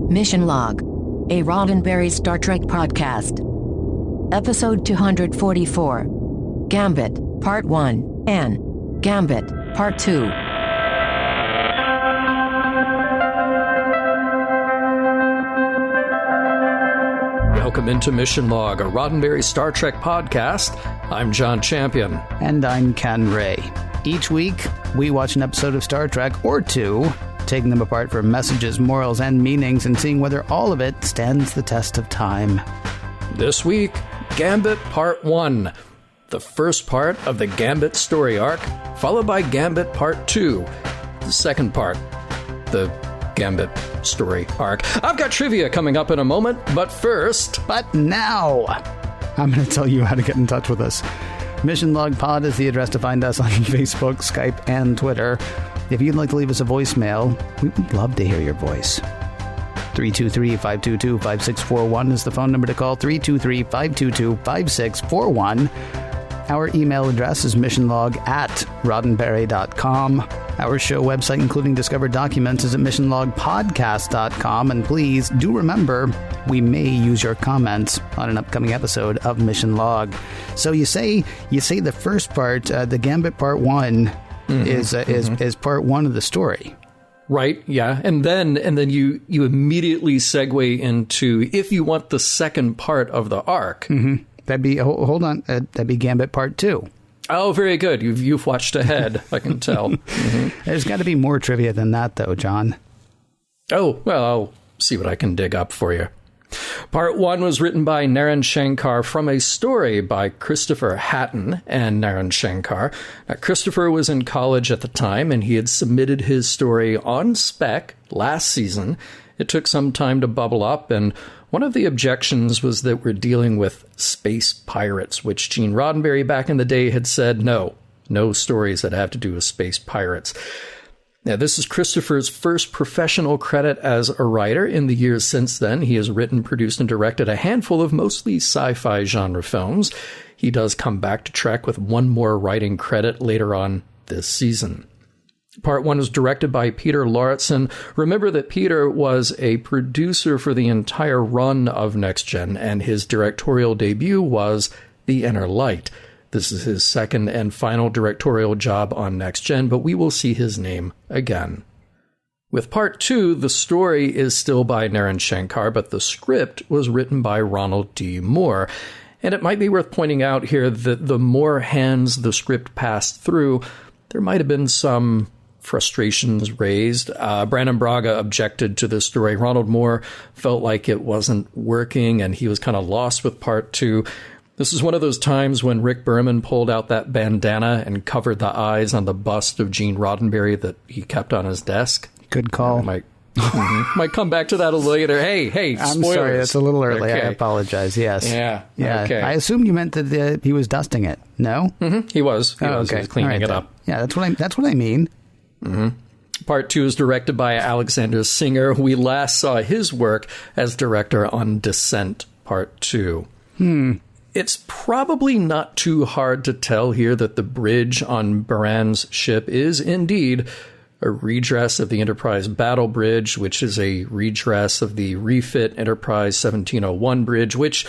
Mission Log, a Roddenberry Star Trek podcast. Episode 244, Gambit Part I and Gambit Part II. Welcome into Mission Log, a Roddenberry Star Trek podcast. I'm John Champion. And I'm Ken Ray. Each week, we watch an episode of Star Trek or two, taking them apart for messages, morals, and meanings, and seeing whether all of it stands the test of time. This week, Gambit Part I, the first part of the Gambit story arc, followed by Gambit Part II, the second part, the Gambit story arc. I've got trivia coming up in a moment, but first... But now, I'm going to tell you how to get in touch with us. Mission Log Pod is the address to find us on Facebook, Skype, and Twitter. If you'd like to leave us a voicemail, we would love to hear your voice. 323-522-5641 is the phone number to call, 323-522-5641. Our email address is missionlog@roddenberry.com. Our show website, including discovered documents, is at missionlogpodcast.com. And please do remember, we may use your comments on an upcoming episode of Mission Log. So you say the first part, the Gambit Part I, is part one of the story. Right, yeah. And then you immediately segue into, if you want the second part of the arc. Mm-hmm. That'd be, hold on, that'd be Gambit Part II. Oh, very good. You've watched ahead, I can tell. Mm-hmm. There's got to be more trivia than that, though, John. Oh, well, I'll see what I can dig up for you. Part 1 was written by Naren Shankar from a story by Christopher Hatton and Naren Shankar. Now, Christopher was in college at the time, and he had submitted his story on spec last season. It took some time to bubble up, and one of the objections was that we're dealing with space pirates, which Gene Roddenberry back in the day had said, no stories that have to do with space pirates. Now, this is Christopher's first professional credit as a writer. In the years since then, he has written, produced, and directed a handful of mostly sci-fi genre films. He does come back to Trek with one more writing credit later on this season. Part 1 was directed by Peter Lauritsen. Remember that Peter was a producer for the entire run of Next Gen, and his directorial debut was The Inner Light. This is his second and final directorial job on Next Gen, but we will see his name again. With Part 2, the story is still by Naren Shankar, but the script was written by Ronald D. Moore. And it might be worth pointing out here that the more hands the script passed through, there might have been some frustrations raised. Brandon Braga objected to this story. Ronald Moore felt like it wasn't working, and he was kind of lost with Part 2. This is one of those times when Rick Berman pulled out that bandana and covered the eyes on the bust of Gene Roddenberry that he kept on his desk. Good call. Might come back to that a little later. Hey, spoilers. I'm sorry, it's a little early. Okay. I apologize. Yes. Yeah. Okay. I assumed you meant that he was dusting it. No? Mm-hmm. He was. He was cleaning it up. Yeah, that's what I mean. Mm-hmm. Part 2 is directed by Alexander Singer. We last saw his work as director on Descent Part 2. It's probably not too hard to tell here that the bridge on Baran's ship is indeed a redress of the Enterprise Battle Bridge, which is a redress of the refit Enterprise 1701 bridge, which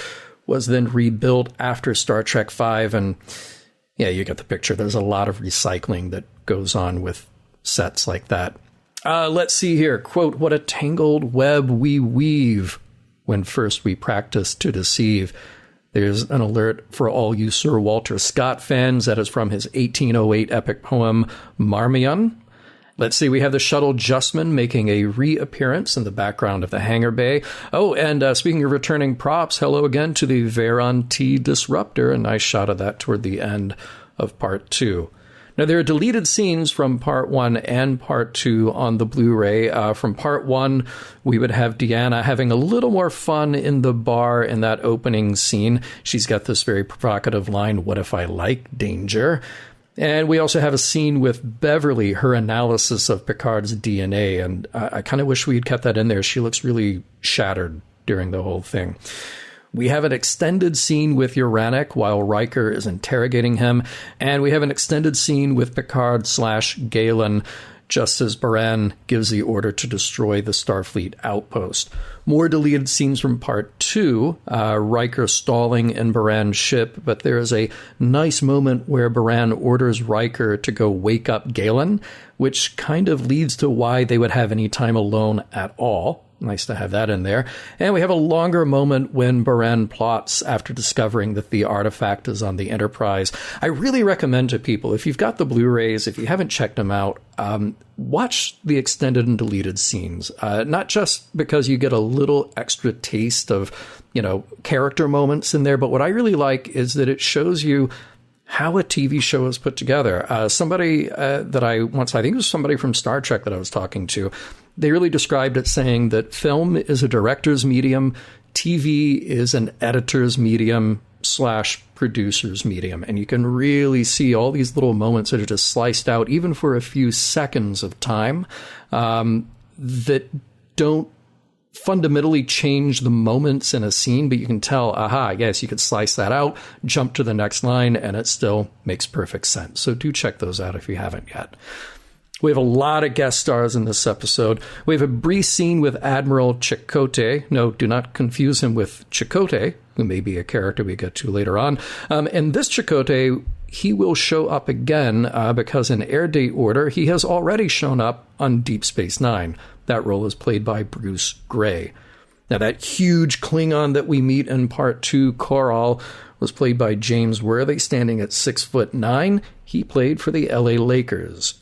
was then rebuilt after Star Trek V. And yeah, you get the picture. There's a lot of recycling that goes on with sets like that. Let's see here. Quote, "What a tangled web we weave when first we practice to deceive." There's an alert for all you Sir Walter Scott fans. That is from his 1808 epic poem, Marmion. Let's see, we have the shuttle Justman making a reappearance in the background of the hangar bay. Oh, and speaking of returning props, hello again to the Veron T Disruptor. A nice shot of that toward the end of Part 2. Now, there are deleted scenes from Part 1 and Part 2 on the Blu-ray. From Part 1, we would have Deanna having a little more fun in the bar in that opening scene. She's got this very provocative line, "What if I like danger?" And we also have a scene with Beverly, her analysis of Picard's DNA. And I kind of wish we had kept that in there. She looks really shattered during the whole thing. We have an extended scene with Uranek while Riker is interrogating him, and we have an extended scene with Picard / Galen just as Baran gives the order to destroy the Starfleet outpost. More deleted scenes from Part II, Riker stalling in Baran's ship, but there is a nice moment where Baran orders Riker to go wake up Galen, which kind of leads to why they would have any time alone at all. Nice to have that in there. And we have a longer moment when Baran plots after discovering that the artifact is on the Enterprise. I really recommend to people, if you've got the Blu-rays, if you haven't checked them out, watch the extended and deleted scenes. Not just because you get a little extra taste of, character moments in there, but what I really like is that it shows you how a TV show is put together. Somebody that I think it was somebody from Star Trek that I was talking to, they really described it saying that film is a director's medium, TV is an editor's medium / producer's medium. And you can really see all these little moments that are just sliced out, even for a few seconds of time, that don't fundamentally change the moments in a scene, but you can tell, yes, you could slice that out, jump to the next line, and it still makes perfect sense. So do check those out if you haven't yet. We have a lot of guest stars in this episode. We have a brief scene with Admiral Chakotay. No, do not confuse him with Chakotay, who may be a character we get to later on. And this Chakotay, he will show up again because in air date order, he has already shown up on Deep Space Nine. That role is played by Bruce Gray. Now, that huge Klingon that we meet in Part 2, Koral, was played by James Worthy, standing at 6'9". He played for the LA Lakers.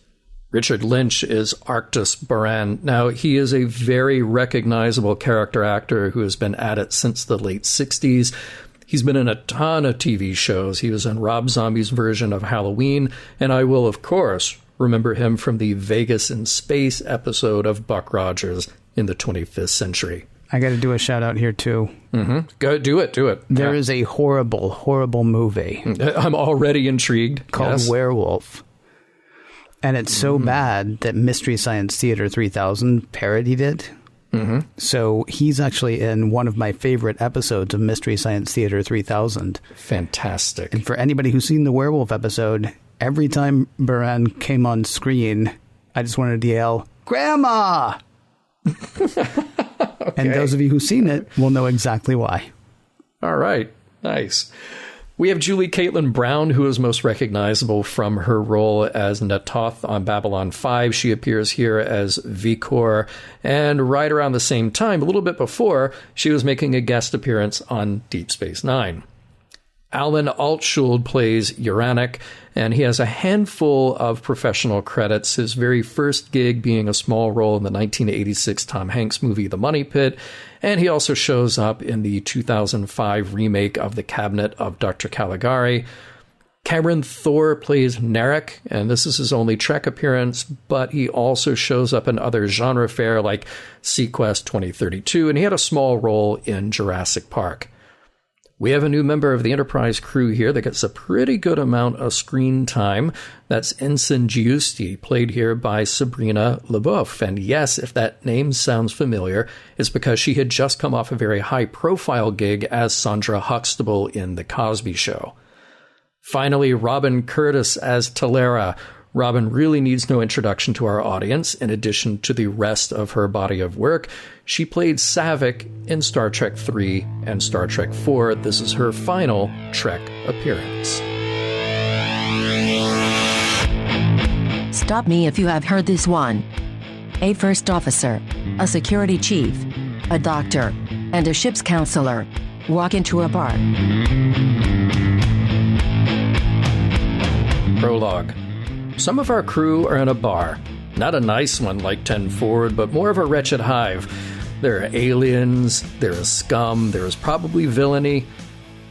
Richard Lynch is Arctis Baran. Now, he is a very recognizable character actor who has been at it since the late 60s. He's been in a ton of TV shows. He was in Rob Zombie's version of Halloween, and I will, of course, remember him from the Vegas in Space episode of Buck Rogers in the 25th Century. I got to do a shout out here, too. Mm-hmm. Go do it. There is a horrible, horrible movie. I'm already intrigued. Called Werewolf. And it's so bad that Mystery Science Theater 3000 parodied it. Mm-hmm. So he's actually in one of my favorite episodes of Mystery Science Theater 3000. Fantastic. And for anybody who's seen the werewolf episode, every time Baran came on screen, I just wanted to yell, "Grandma!" Okay. And those of you who've seen it will know exactly why. All right. Nice. We have Julie Caitlin Brown, who is most recognizable from her role as Natoth on Babylon 5. She appears here as Vikor. And right around the same time, a little bit before, she was making a guest appearance on Deep Space Nine. Alan Altschuld plays Uranik, and he has a handful of professional credits, his very first gig being a small role in the 1986 Tom Hanks movie The Money Pit, and he also shows up in the 2005 remake of The Cabinet of Dr. Caligari. Cameron Thor plays Narek, and this is his only Trek appearance, but he also shows up in other genre fare like Sequest 2032, and he had a small role in Jurassic Park. We have a new member of the Enterprise crew here that gets a pretty good amount of screen time. That's Ensign Giusti, played here by Sabrina LeBoeuf. And yes, if that name sounds familiar, it's because she had just come off a very high-profile gig as Sandra Huxtable in The Cosby Show. Finally, Robin Curtis as Talera. Robin really needs no introduction to our audience. In addition to the rest of her body of work, she played Saavik in Star Trek III and Star Trek IV. This is her final Trek appearance. Stop me if you have heard this one. A first officer, a security chief, a doctor, and a ship's counselor walk into a bar. Prologue. Some of our crew are in a bar. Not a nice one like 10 Forward, but more of a wretched hive. There are aliens, there is scum, there is probably villainy.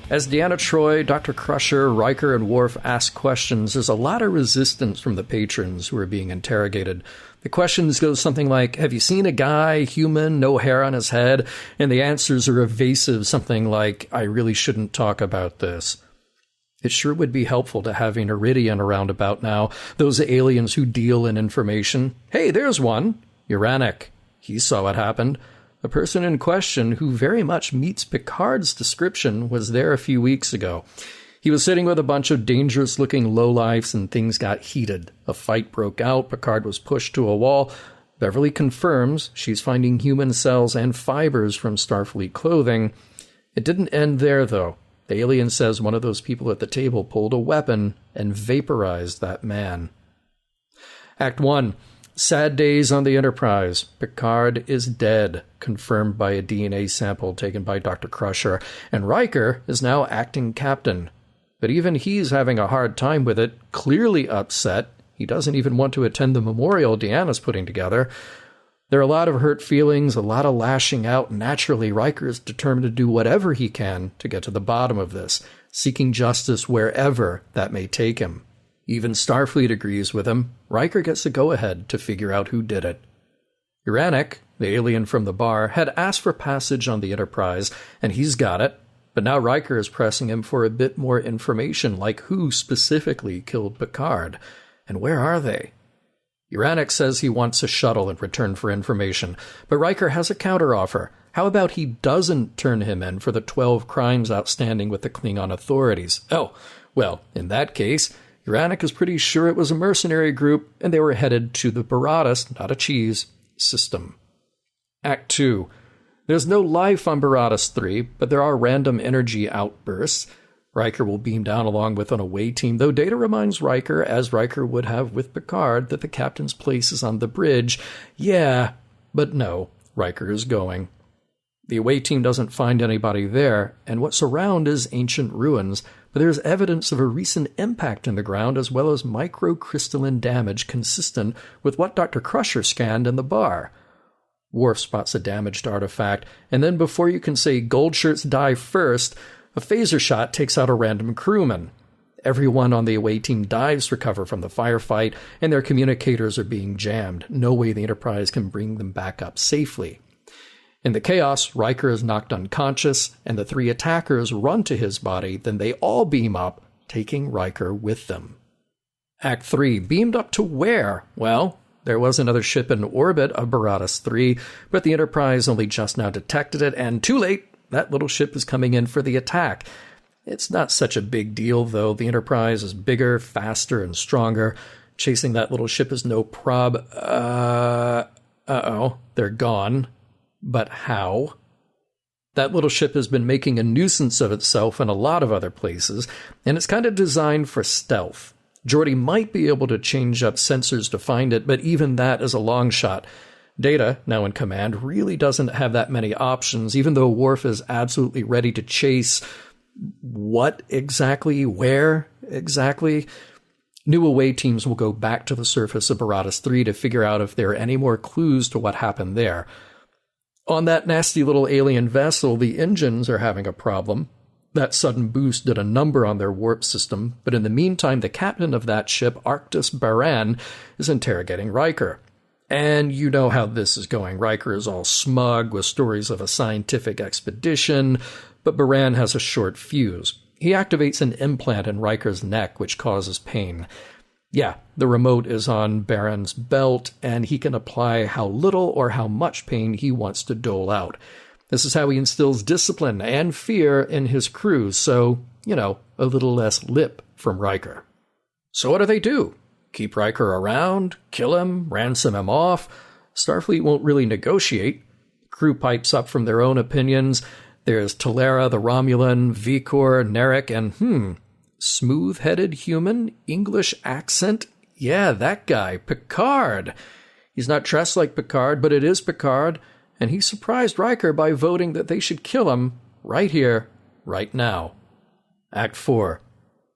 As Deanna Troi, Dr. Crusher, Riker, and Worf ask questions, there's a lot of resistance from the patrons who are being interrogated. The questions go something like, have you seen a guy, human, no hair on his head? And the answers are evasive, something like, I really shouldn't talk about this. It sure would be helpful to have an Iridian around about now, those aliens who deal in information. Hey, there's one, Uranik. He saw what happened. The person in question, who very much meets Picard's description, was there a few weeks ago. He was sitting with a bunch of dangerous-looking lowlifes, and things got heated. A fight broke out. Picard was pushed to a wall. Beverly confirms she's finding human cells and fibers from Starfleet clothing. It didn't end there, though. The alien says one of those people at the table pulled a weapon and vaporized that man. Act 1. Sad days on the Enterprise. Picard is dead, confirmed by a DNA sample taken by Dr. Crusher, and Riker is now acting captain. But even he's having a hard time with it, clearly upset. He doesn't even want to attend the memorial Deanna's putting together. There are a lot of hurt feelings, a lot of lashing out. Naturally, Riker is determined to do whatever he can to get to the bottom of this, seeking justice wherever that may take him. Even Starfleet agrees with him. Riker gets the go-ahead to figure out who did it. Uranek, the alien from the bar, had asked for passage on the Enterprise, and he's got it. But now Riker is pressing him for a bit more information, like who specifically killed Picard. And where are they? Uranek says he wants a shuttle in return for information, but Riker has a counteroffer. How about he doesn't turn him in for the 12 crimes outstanding with the Klingon authorities? Oh, well, in that case, Uranek is pretty sure it was a mercenary group, and they were headed to the Baratus, not a cheese, system. Act 2. There's no life on Baratus 3, but there are random energy outbursts. Riker will beam down along with an away team, though Data reminds Riker, as Riker would have with Picard, that the captain's place is on the bridge. Yeah, but no, Riker is going. The away team doesn't find anybody there, and what's around is ancient ruins, but there's evidence of a recent impact in the ground as well as microcrystalline damage consistent with what Dr. Crusher scanned in the bar. Worf spots a damaged artifact, and then before you can say gold shirts die first, a phaser shot takes out a random crewman. Everyone on the away team dives to recover from the firefight, and their communicators are being jammed. No way the Enterprise can bring them back up safely. In the chaos, Riker is knocked unconscious, and the 3 attackers run to his body, then they all beam up, taking Riker with them. Act 3. Beamed up to where? Well, there was another ship in orbit of Baratus 3, but the Enterprise only just now detected it, and too late, that little ship is coming in for the attack. It's not such a big deal, though. The Enterprise is bigger, faster, and stronger. Chasing that little ship is no prob. Uh-oh, they're gone. But how? That little ship has been making a nuisance of itself in a lot of other places, and it's kind of designed for stealth. Geordi might be able to change up sensors to find it, but even that is a long shot. Data, now in command, really doesn't have that many options, even though Worf is absolutely ready to chase what exactly, where exactly. New away teams will go back to the surface of Baratus 3 to figure out if there are any more clues to what happened there. On that nasty little alien vessel, the engines are having a problem. That sudden boost did a number on their warp system, but in the meantime, the captain of that ship, Arctis Baran, is interrogating Riker. And you know how this is going. Riker is all smug with stories of a scientific expedition, but Baran has a short fuse. He activates an implant in Riker's neck, which causes pain. Yeah, the remote is on Baran's belt, and he can apply how little or how much pain he wants to dole out. This is how he instills discipline and fear in his crew, so, a little less lip from Riker. So what do they do? Keep Riker around? Kill him? Ransom him off? Starfleet won't really negotiate. Crew pipes up from their own opinions. There's Talera, the Romulan, Vikor, Narek, and smooth-headed human, English accent? Yeah, that guy, Picard. He's not dressed like Picard, but it is Picard, and he surprised Riker by voting that they should kill him right here, right now. Act 4.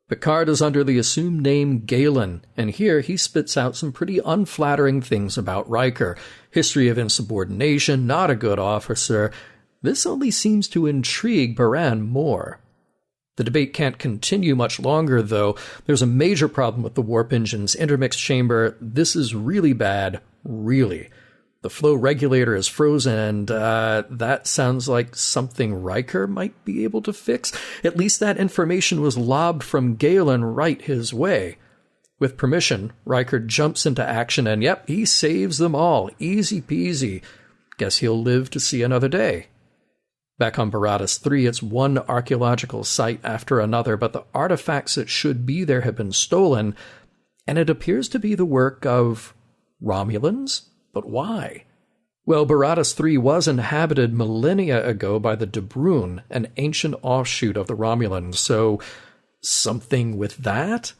Picard is under the assumed name Galen, and here he spits out some pretty unflattering things about Riker. History of insubordination, not a good officer. This only seems to intrigue Baran more. The debate can't continue much longer, though. There's a major problem with the warp engine's intermix chamber. This is really bad, really. The flow regulator is frozen, and that sounds like something Riker might be able to fix. At least that information was lobbed from Galen right his way. With permission, Riker jumps into action, and yep, he saves them all. Easy peasy. Guess he'll live to see another day. Back on Baratus III, it's one archaeological site after another, but the artifacts that should be there have been stolen, and it appears to be the work of Romulans? But why? Well, Baratus III was inhabited millennia ago by the De Bruyn, an ancient offshoot of the Romulans, so something with that?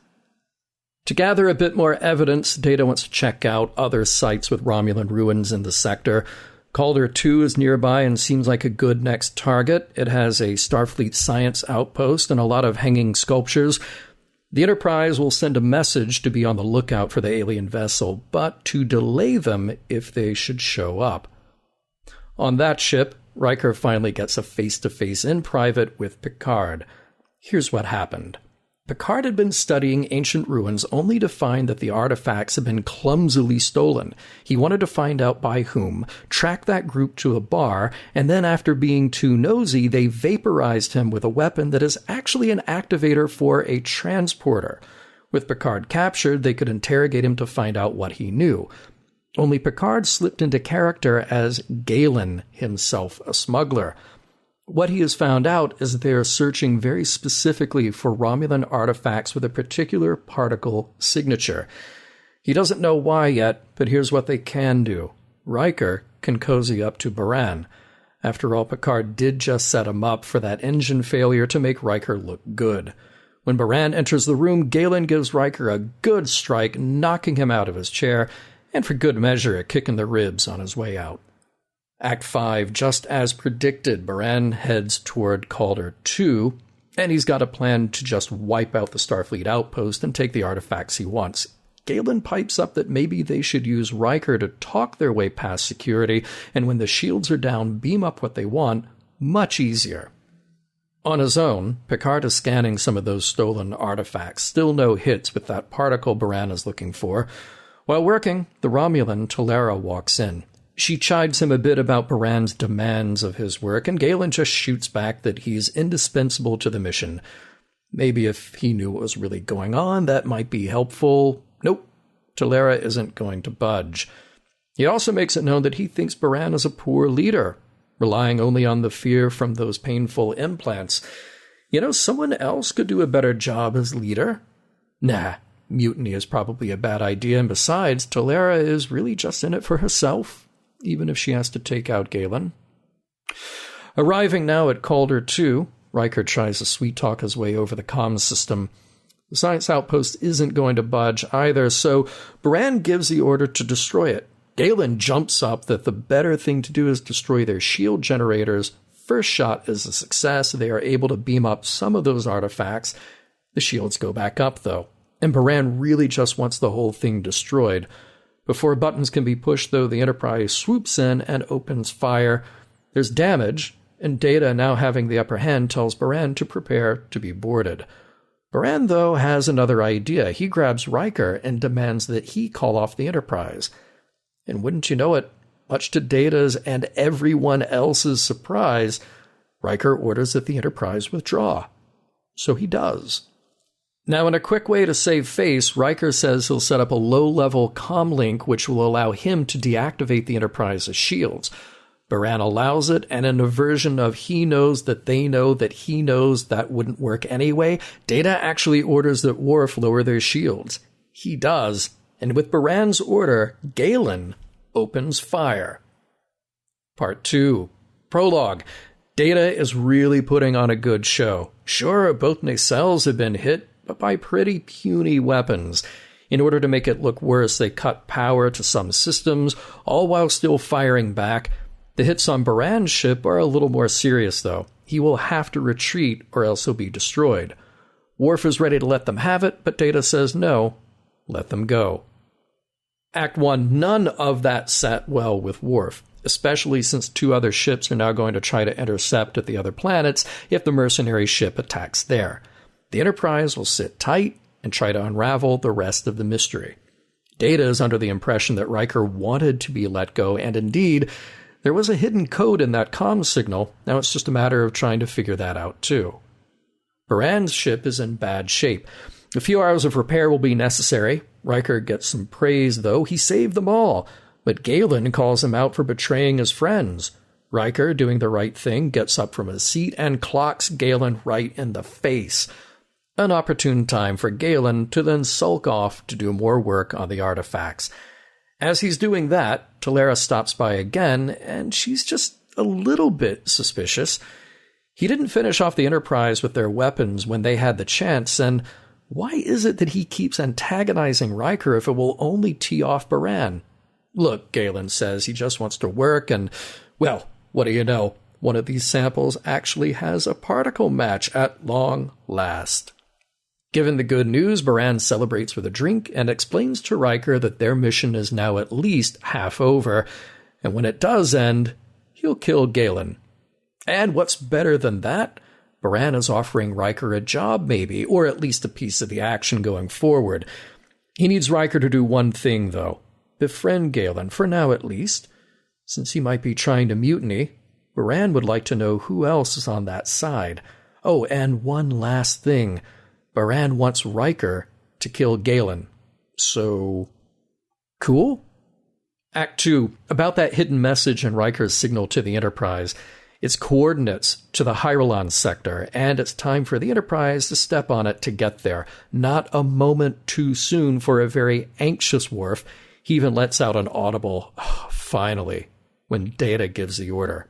To gather a bit more evidence, Data wants to check out other sites with Romulan ruins in the sector. Calder 2 is nearby and seems like a good next target. It has a Starfleet science outpost and a lot of hanging sculptures. The Enterprise will send a message to be on the lookout for the alien vessel, but to delay them if they should show up. On that ship, Riker finally gets a face-to-face in private with Picard. Here's what happened. Picard had been studying ancient ruins only to find that the artifacts had been clumsily stolen. He wanted to find out by whom, track that group to a bar, and then after being too nosy, they vaporized him with a weapon that is actually an activator for a transporter. With Picard captured, they could interrogate him to find out what he knew. Only Picard slipped into character as Galen, himself a smuggler. What he has found out is that they are searching very specifically for Romulan artifacts with a particular particle signature. He doesn't know why yet, but here's what they can do. Riker can cozy up to Baran. After all, Picard did just set him up for that engine failure to make Riker look good. When Baran enters the room, Galen gives Riker a good strike, knocking him out of his chair, and for good measure a kick in the ribs on his way out. Act 5, just as predicted, Baran heads toward Calder 2, and he's got a plan to just wipe out the Starfleet outpost and take the artifacts he wants. Galen pipes up that maybe they should use Riker to talk their way past security, and when the shields are down, beam up what they want, much easier. On his own, Picard is scanning some of those stolen artifacts, still no hits with that particle Baran is looking for. While working, the Romulan Tolera walks in. She chides him a bit about Baran's demands of his work, and Galen just shoots back that he's indispensable to the mission. Maybe if he knew what was really going on, that might be helpful. Nope, Tolera isn't going to budge. He also makes it known that he thinks Baran is a poor leader, relying only on the fear from those painful implants. You know, someone else could do a better job as leader. Nah, mutiny is probably a bad idea, and besides, Tolera is really just in it for herself, even if she has to take out Galen. Arriving now at Calder 2, Riker tries to sweet-talk his way over the comms system. The science outpost isn't going to budge either, so Baran gives the order to destroy it. Galen jumps up that the better thing to do is destroy their shield generators. First shot is a success. They are able to beam up some of those artifacts. The shields go back up, though, and Baran really just wants the whole thing destroyed. Before buttons can be pushed, though, the Enterprise swoops in and opens fire. There's damage, and Data, now having the upper hand, tells Baran to prepare to be boarded. Baran, though, has another idea. He grabs Riker and demands that he call off the Enterprise. And wouldn't you know it, much to Data's and everyone else's surprise, Riker orders that the Enterprise withdraw. So he does. Now, in a quick way to save face, Riker says he'll set up a low-level comm link which will allow him to deactivate the Enterprise's shields. Baran allows it, and in a version of he knows that they know that he knows that wouldn't work anyway, Data actually orders that Worf lower their shields. He does, and with Baran's order, Galen opens fire. Part 2. Prologue. Data is really putting on a good show. Sure, both nacelles have been hit, but by pretty puny weapons. In order to make it look worse, they cut power to some systems, all while still firing back. The hits on Baran's ship are a little more serious, though. He will have to retreat, or else he'll be destroyed. Worf is ready to let them have it, but Data says no, let them go. Act 1, none of that sat well with Worf, especially since 2 other ships are now going to try to intercept at the other planets if the mercenary ship attacks there. The Enterprise will sit tight and try to unravel the rest of the mystery. Data is under the impression that Riker wanted to be let go, and indeed, there was a hidden code in that comm signal. Now it's just a matter of trying to figure that out, too. Baran's ship is in bad shape. A few hours of repair will be necessary. Riker gets some praise, though. He saved them all. But Galen calls him out for betraying his friends. Riker, doing the right thing, gets up from his seat and clocks Galen right in the face. An opportune time for Galen to then sulk off to do more work on the artifacts. As he's doing that, Talera stops by again, and she's just a little bit suspicious. He didn't finish off the Enterprise with their weapons when they had the chance, and why is it that he keeps antagonizing Riker if it will only tee off Baran? Look, Galen says he just wants to work, and, well, what do you know? One of these samples actually has a particle match at long last. Given the good news, Baran celebrates with a drink and explains to Riker that their mission is now at least half over, and when it does end, he'll kill Galen. And what's better than that? Baran is offering Riker a job, maybe, or at least a piece of the action going forward. He needs Riker to do one thing, though. Befriend Galen, for now at least. Since he might be trying to mutiny, Baran would like to know who else is on that side. Oh, and one last thing. Baran wants Riker to kill Galen. So, cool? Act 2, about that hidden message in Riker's signal to the Enterprise. Its coordinates to the Romulan sector, and it's time for the Enterprise to step on it to get there. Not a moment too soon for a very anxious Worf. He even lets out an audible, "Oh, finally," when Data gives the order.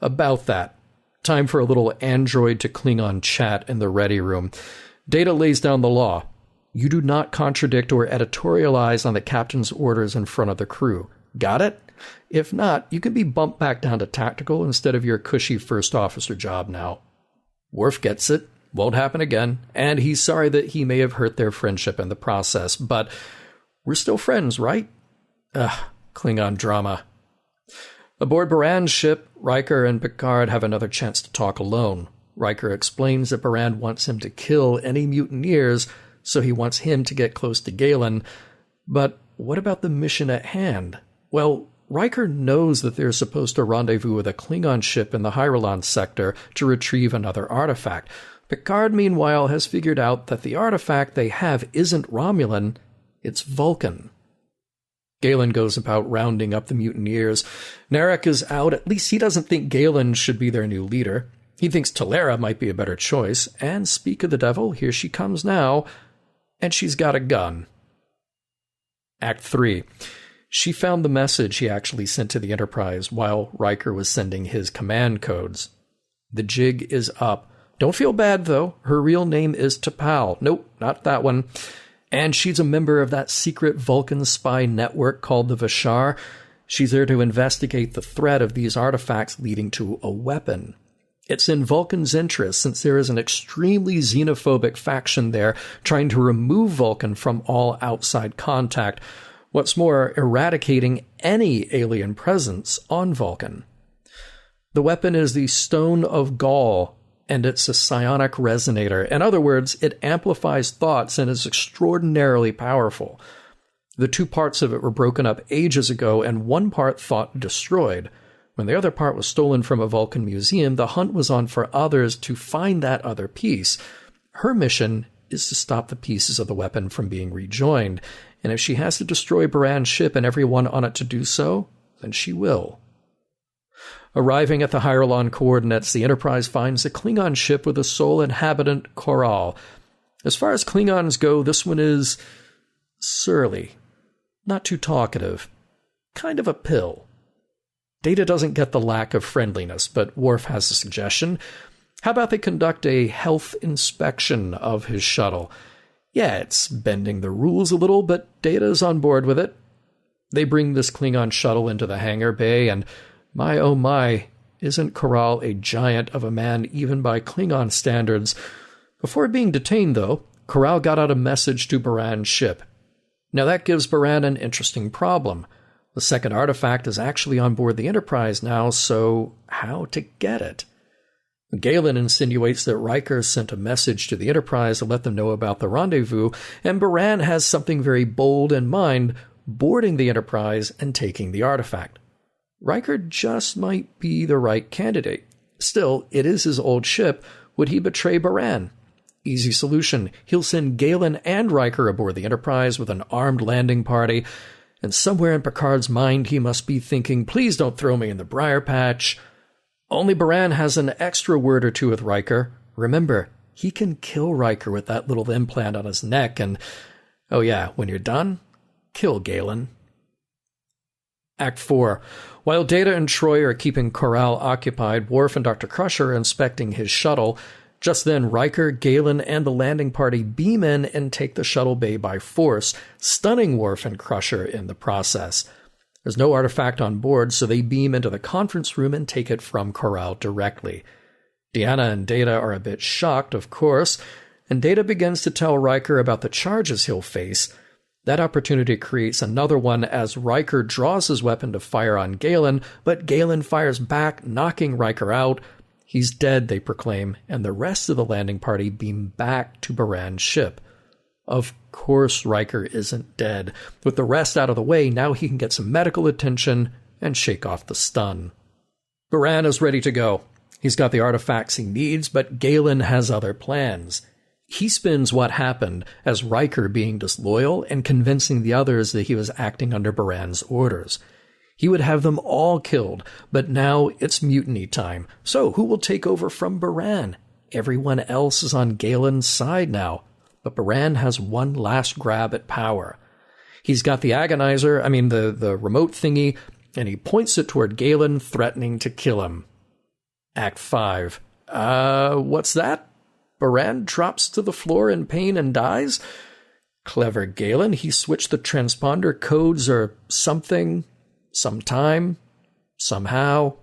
About that, time for a little android to Klingon chat in the ready room. Data lays down the law. You do not contradict or editorialize on the captain's orders in front of the crew. Got it? If not, you can be bumped back down to tactical instead of your cushy first officer job now. Worf gets it. Won't happen again. And he's sorry that he may have hurt their friendship in the process. But we're still friends, right? Klingon drama. Aboard Baran's ship, Riker and Picard have another chance to talk alone. Riker explains that Baran wants him to kill any mutineers, so he wants him to get close to Galen. But what about the mission at hand? Well, Riker knows that they're supposed to rendezvous with a Klingon ship in the Romulan sector to retrieve another artifact. Picard, meanwhile, has figured out that the artifact they have isn't Romulan, it's Vulcan. Galen goes about rounding up the mutineers. Narek is out. At least he doesn't think Galen should be their new leader. He thinks Talera might be a better choice. And speak of the devil, here she comes now. And she's got a gun. Act 3. She found the message he actually sent to the Enterprise while Riker was sending his command codes. The jig is up. Don't feel bad, though. Her real name is T'Pau. Nope, not that one. And she's a member of that secret Vulcan spy network called the Vashar. She's there to investigate the threat of these artifacts leading to a weapon. It's in Vulcan's interest, since there is an extremely xenophobic faction there trying to remove Vulcan from all outside contact. What's more, eradicating any alien presence on Vulcan. The weapon is the Stone of Gaul, and it's a psionic resonator. In other words, it amplifies thoughts and is extraordinarily powerful. The two parts of it were broken up ages ago, and one part thought destroyed. When the other part was stolen from a Vulcan museum, the hunt was on for others to find that other piece. Her mission is to stop the pieces of the weapon from being rejoined, and if she has to destroy Baran's ship and everyone on it to do so, then she will. Arriving at the Romulan coordinates, the Enterprise finds a Klingon ship with a sole inhabitant, Koral. As far as Klingons go, this one is surly, not too talkative, kind of a pill. Data doesn't get the lack of friendliness, but Worf has a suggestion. How about they conduct a health inspection of his shuttle? Yeah, it's bending the rules a little, but Data's on board with it. They bring this Klingon shuttle into the hangar bay, and my oh my, isn't Koral a giant of a man even by Klingon standards? Before being detained, though, Koral got out a message to Baran's ship. Now that gives Baran an interesting problem. The second artifact is actually on board the Enterprise now, so how to get it? Galen insinuates that Riker sent a message to the Enterprise to let them know about the rendezvous, and Baran has something very bold in mind, boarding the Enterprise and taking the artifact. Riker just might be the right candidate. Still, it is his old ship. Would he betray Baran? Easy solution. He'll send Galen and Riker aboard the Enterprise with an armed landing party, And somewhere in Picard's mind, he must be thinking, please don't throw me in the briar patch. Only Baran has an extra word or two with Riker. Remember, he can kill Riker with that little implant on his neck. And, oh yeah, when you're done, kill Galen. Act 4. While Data and Troy are keeping Corral occupied, Worf and Dr. Crusher are inspecting his shuttle. Just then, Riker, Galen, and the landing party beam in and take the shuttle bay by force, stunning Worf and Crusher in the process. There's no artifact on board, so they beam into the conference room and take it from Corral directly. Deanna and Data are a bit shocked, of course, and Data begins to tell Riker about the charges he'll face. That opportunity creates another one as Riker draws his weapon to fire on Galen, but Galen fires back, knocking Riker out. He's dead, they proclaim, and the rest of the landing party beam back to Baran's ship. Of course Riker isn't dead. With the rest out of the way, now he can get some medical attention and shake off the stun. Baran is ready to go. He's got the artifacts he needs, but Galen has other plans. He spins what happened as Riker being disloyal and convincing the others that he was acting under Baran's orders. He would have them all killed, but now it's mutiny time. So who will take over from Baran? Everyone else is on Galen's side now, but Baran has one last grab at power. He's got the agonizer, the remote thingy, and he points it toward Galen, threatening to kill him. Act 5. What's that? Baran drops to the floor in pain and dies? Clever Galen, he switched the transponder codes or something. Sometime. Somehow.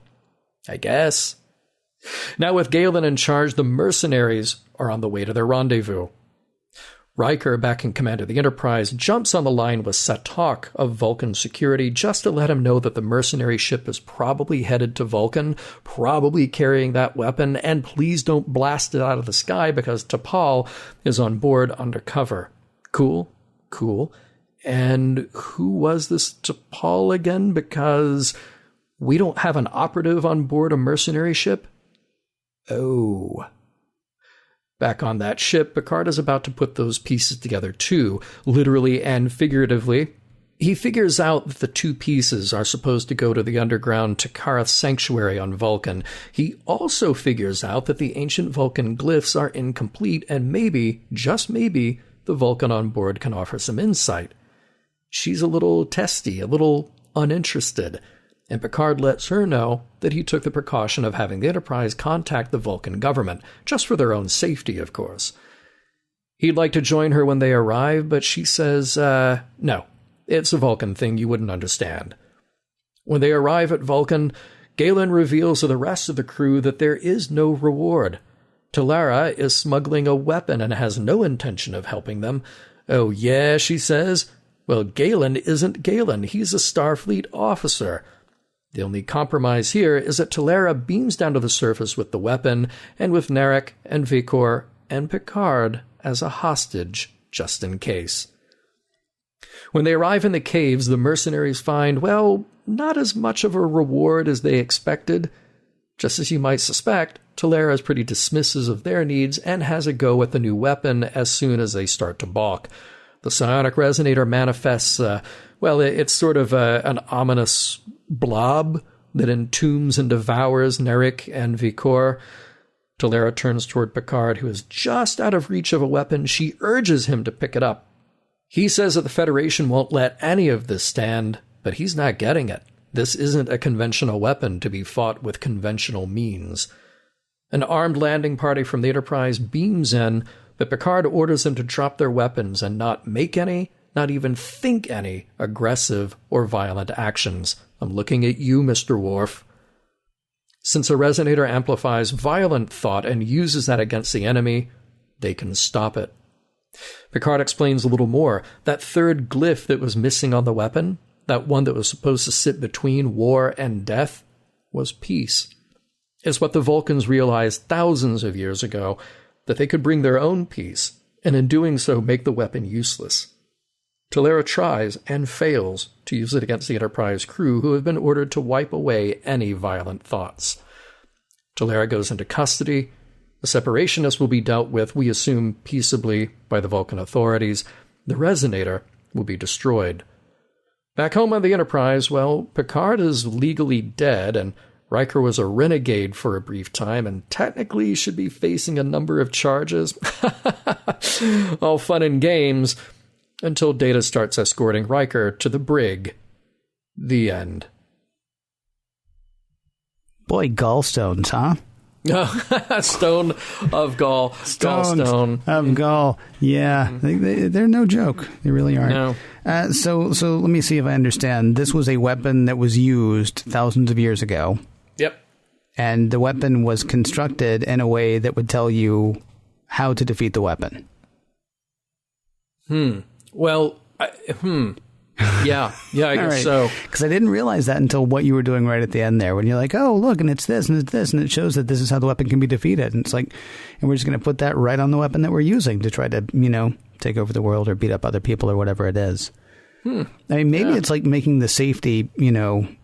I guess. Now with Galen in charge, the mercenaries are on the way to their rendezvous. Riker, back in command of the Enterprise, jumps on the line with Satok of Vulcan security just to let him know that the mercenary ship is probably headed to Vulcan, probably carrying that weapon, and please don't blast it out of the sky because T'Pol is on board undercover. Cool. And who was this T'Pol again? Because we don't have an operative on board a mercenary ship? Oh. Back on that ship, Picard is about to put those pieces together too, literally and figuratively. He figures out that the two pieces are supposed to go to the underground Takara sanctuary on Vulcan. He also figures out that the ancient Vulcan glyphs are incomplete and maybe, just maybe, the Vulcan on board can offer some insight. She's a little testy, a little uninterested, and Picard lets her know that he took the precaution of having the Enterprise contact the Vulcan government, just for their own safety, of course. He'd like to join her when they arrive, but she says, no, it's a Vulcan thing you wouldn't understand. When they arrive at Vulcan, Galen reveals to the rest of the crew that there is no reward. Talara is smuggling a weapon and has no intention of helping them. Oh yeah, she says. Well, Galen isn't Galen. He's a Starfleet officer. The only compromise here is that Talara beams down to the surface with the weapon, and with Narek and Vikor and Picard as a hostage, just in case. When they arrive in the caves, the mercenaries find, well, not as much of a reward as they expected. Just as you might suspect, Talara is pretty dismissive of their needs and has a go at the new weapon as soon as they start to balk. The psionic resonator manifests, it's sort of an ominous blob that entombs and devours Narek and Vikor. Talara turns toward Picard, who is just out of reach of a weapon. She urges him to pick it up. He says that the Federation won't let any of this stand, but he's not getting it. This isn't a conventional weapon to be fought with conventional means. An armed landing party from the Enterprise beams in, but Picard orders them to drop their weapons and not make any, not even think any, aggressive or violent actions. I'm looking at you, Mr. Worf. Since a resonator amplifies violent thought and uses that against the enemy, they can stop it. Picard explains a little more. That third glyph that was missing on the weapon, that one that was supposed to sit between war and death, was peace. It's what the Vulcans realized thousands of years ago, that they could bring their own peace, and in doing so make the weapon useless. Talara tries and fails to use it against the Enterprise crew, who have been ordered to wipe away any violent thoughts. Talara goes into custody. The separationists will be dealt with, we assume, peaceably by the Vulcan authorities. The resonator will be destroyed. Back home on the Enterprise, well, Picard is legally dead, and Riker was a renegade for a brief time, and technically should be facing a number of charges. All fun and games, until Data starts escorting Riker to the brig. The end. Boy, gallstones, huh? Stone of gall. Gallstone of gall. Yeah, they're no joke. They really aren't. No. So let me see if I understand. This was a weapon that was used thousands of years ago. Yep. And the weapon was constructed in a way that would tell you how to defeat the weapon. Well, Yeah, I guess so. Because I didn't realize that until what you were doing right at the end there, when you're like, oh, look, and it's this, and it's this, and it shows that this is how the weapon can be defeated. And it's like, and we're just going to put that right on the weapon that we're using to try to, take over the world or beat up other people or whatever it is. I mean, maybe it's like making the safety,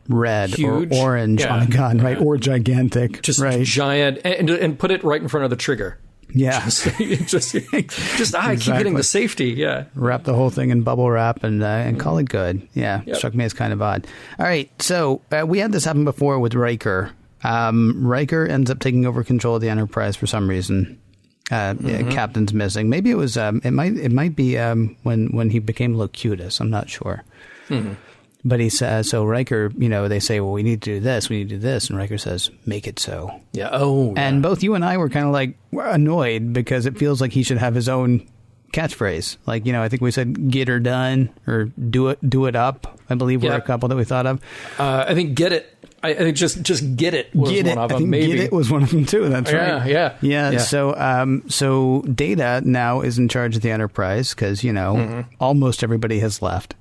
red huge, or orange on a gun, right? Or gigantic. Just right? Giant, and put it right in front of the trigger. Yeah. just I keep getting the safety. Yeah. Wrap the whole thing in bubble wrap and call it good. Yeah. Yep. Struck me as kind of odd. All right. So we had this happen before with Riker. Riker ends up taking over control of the Enterprise for some reason. Captain's missing. Maybe it was, it might be when he became Locutus. I'm not sure. But he says, so Riker, they say, well, we need to do this, and Riker says, make it so. Yeah. Oh. Yeah. And both you and I were kind of like annoyed because it feels like he should have his own catchphrase. Like, I think we said get her done or do it up. I believe were a couple that we thought of. I think get it. I think just get it was one of them. Maybe get it was one of them too. That's right. Yeah. So Data now is in charge of the Enterprise because almost everybody has left.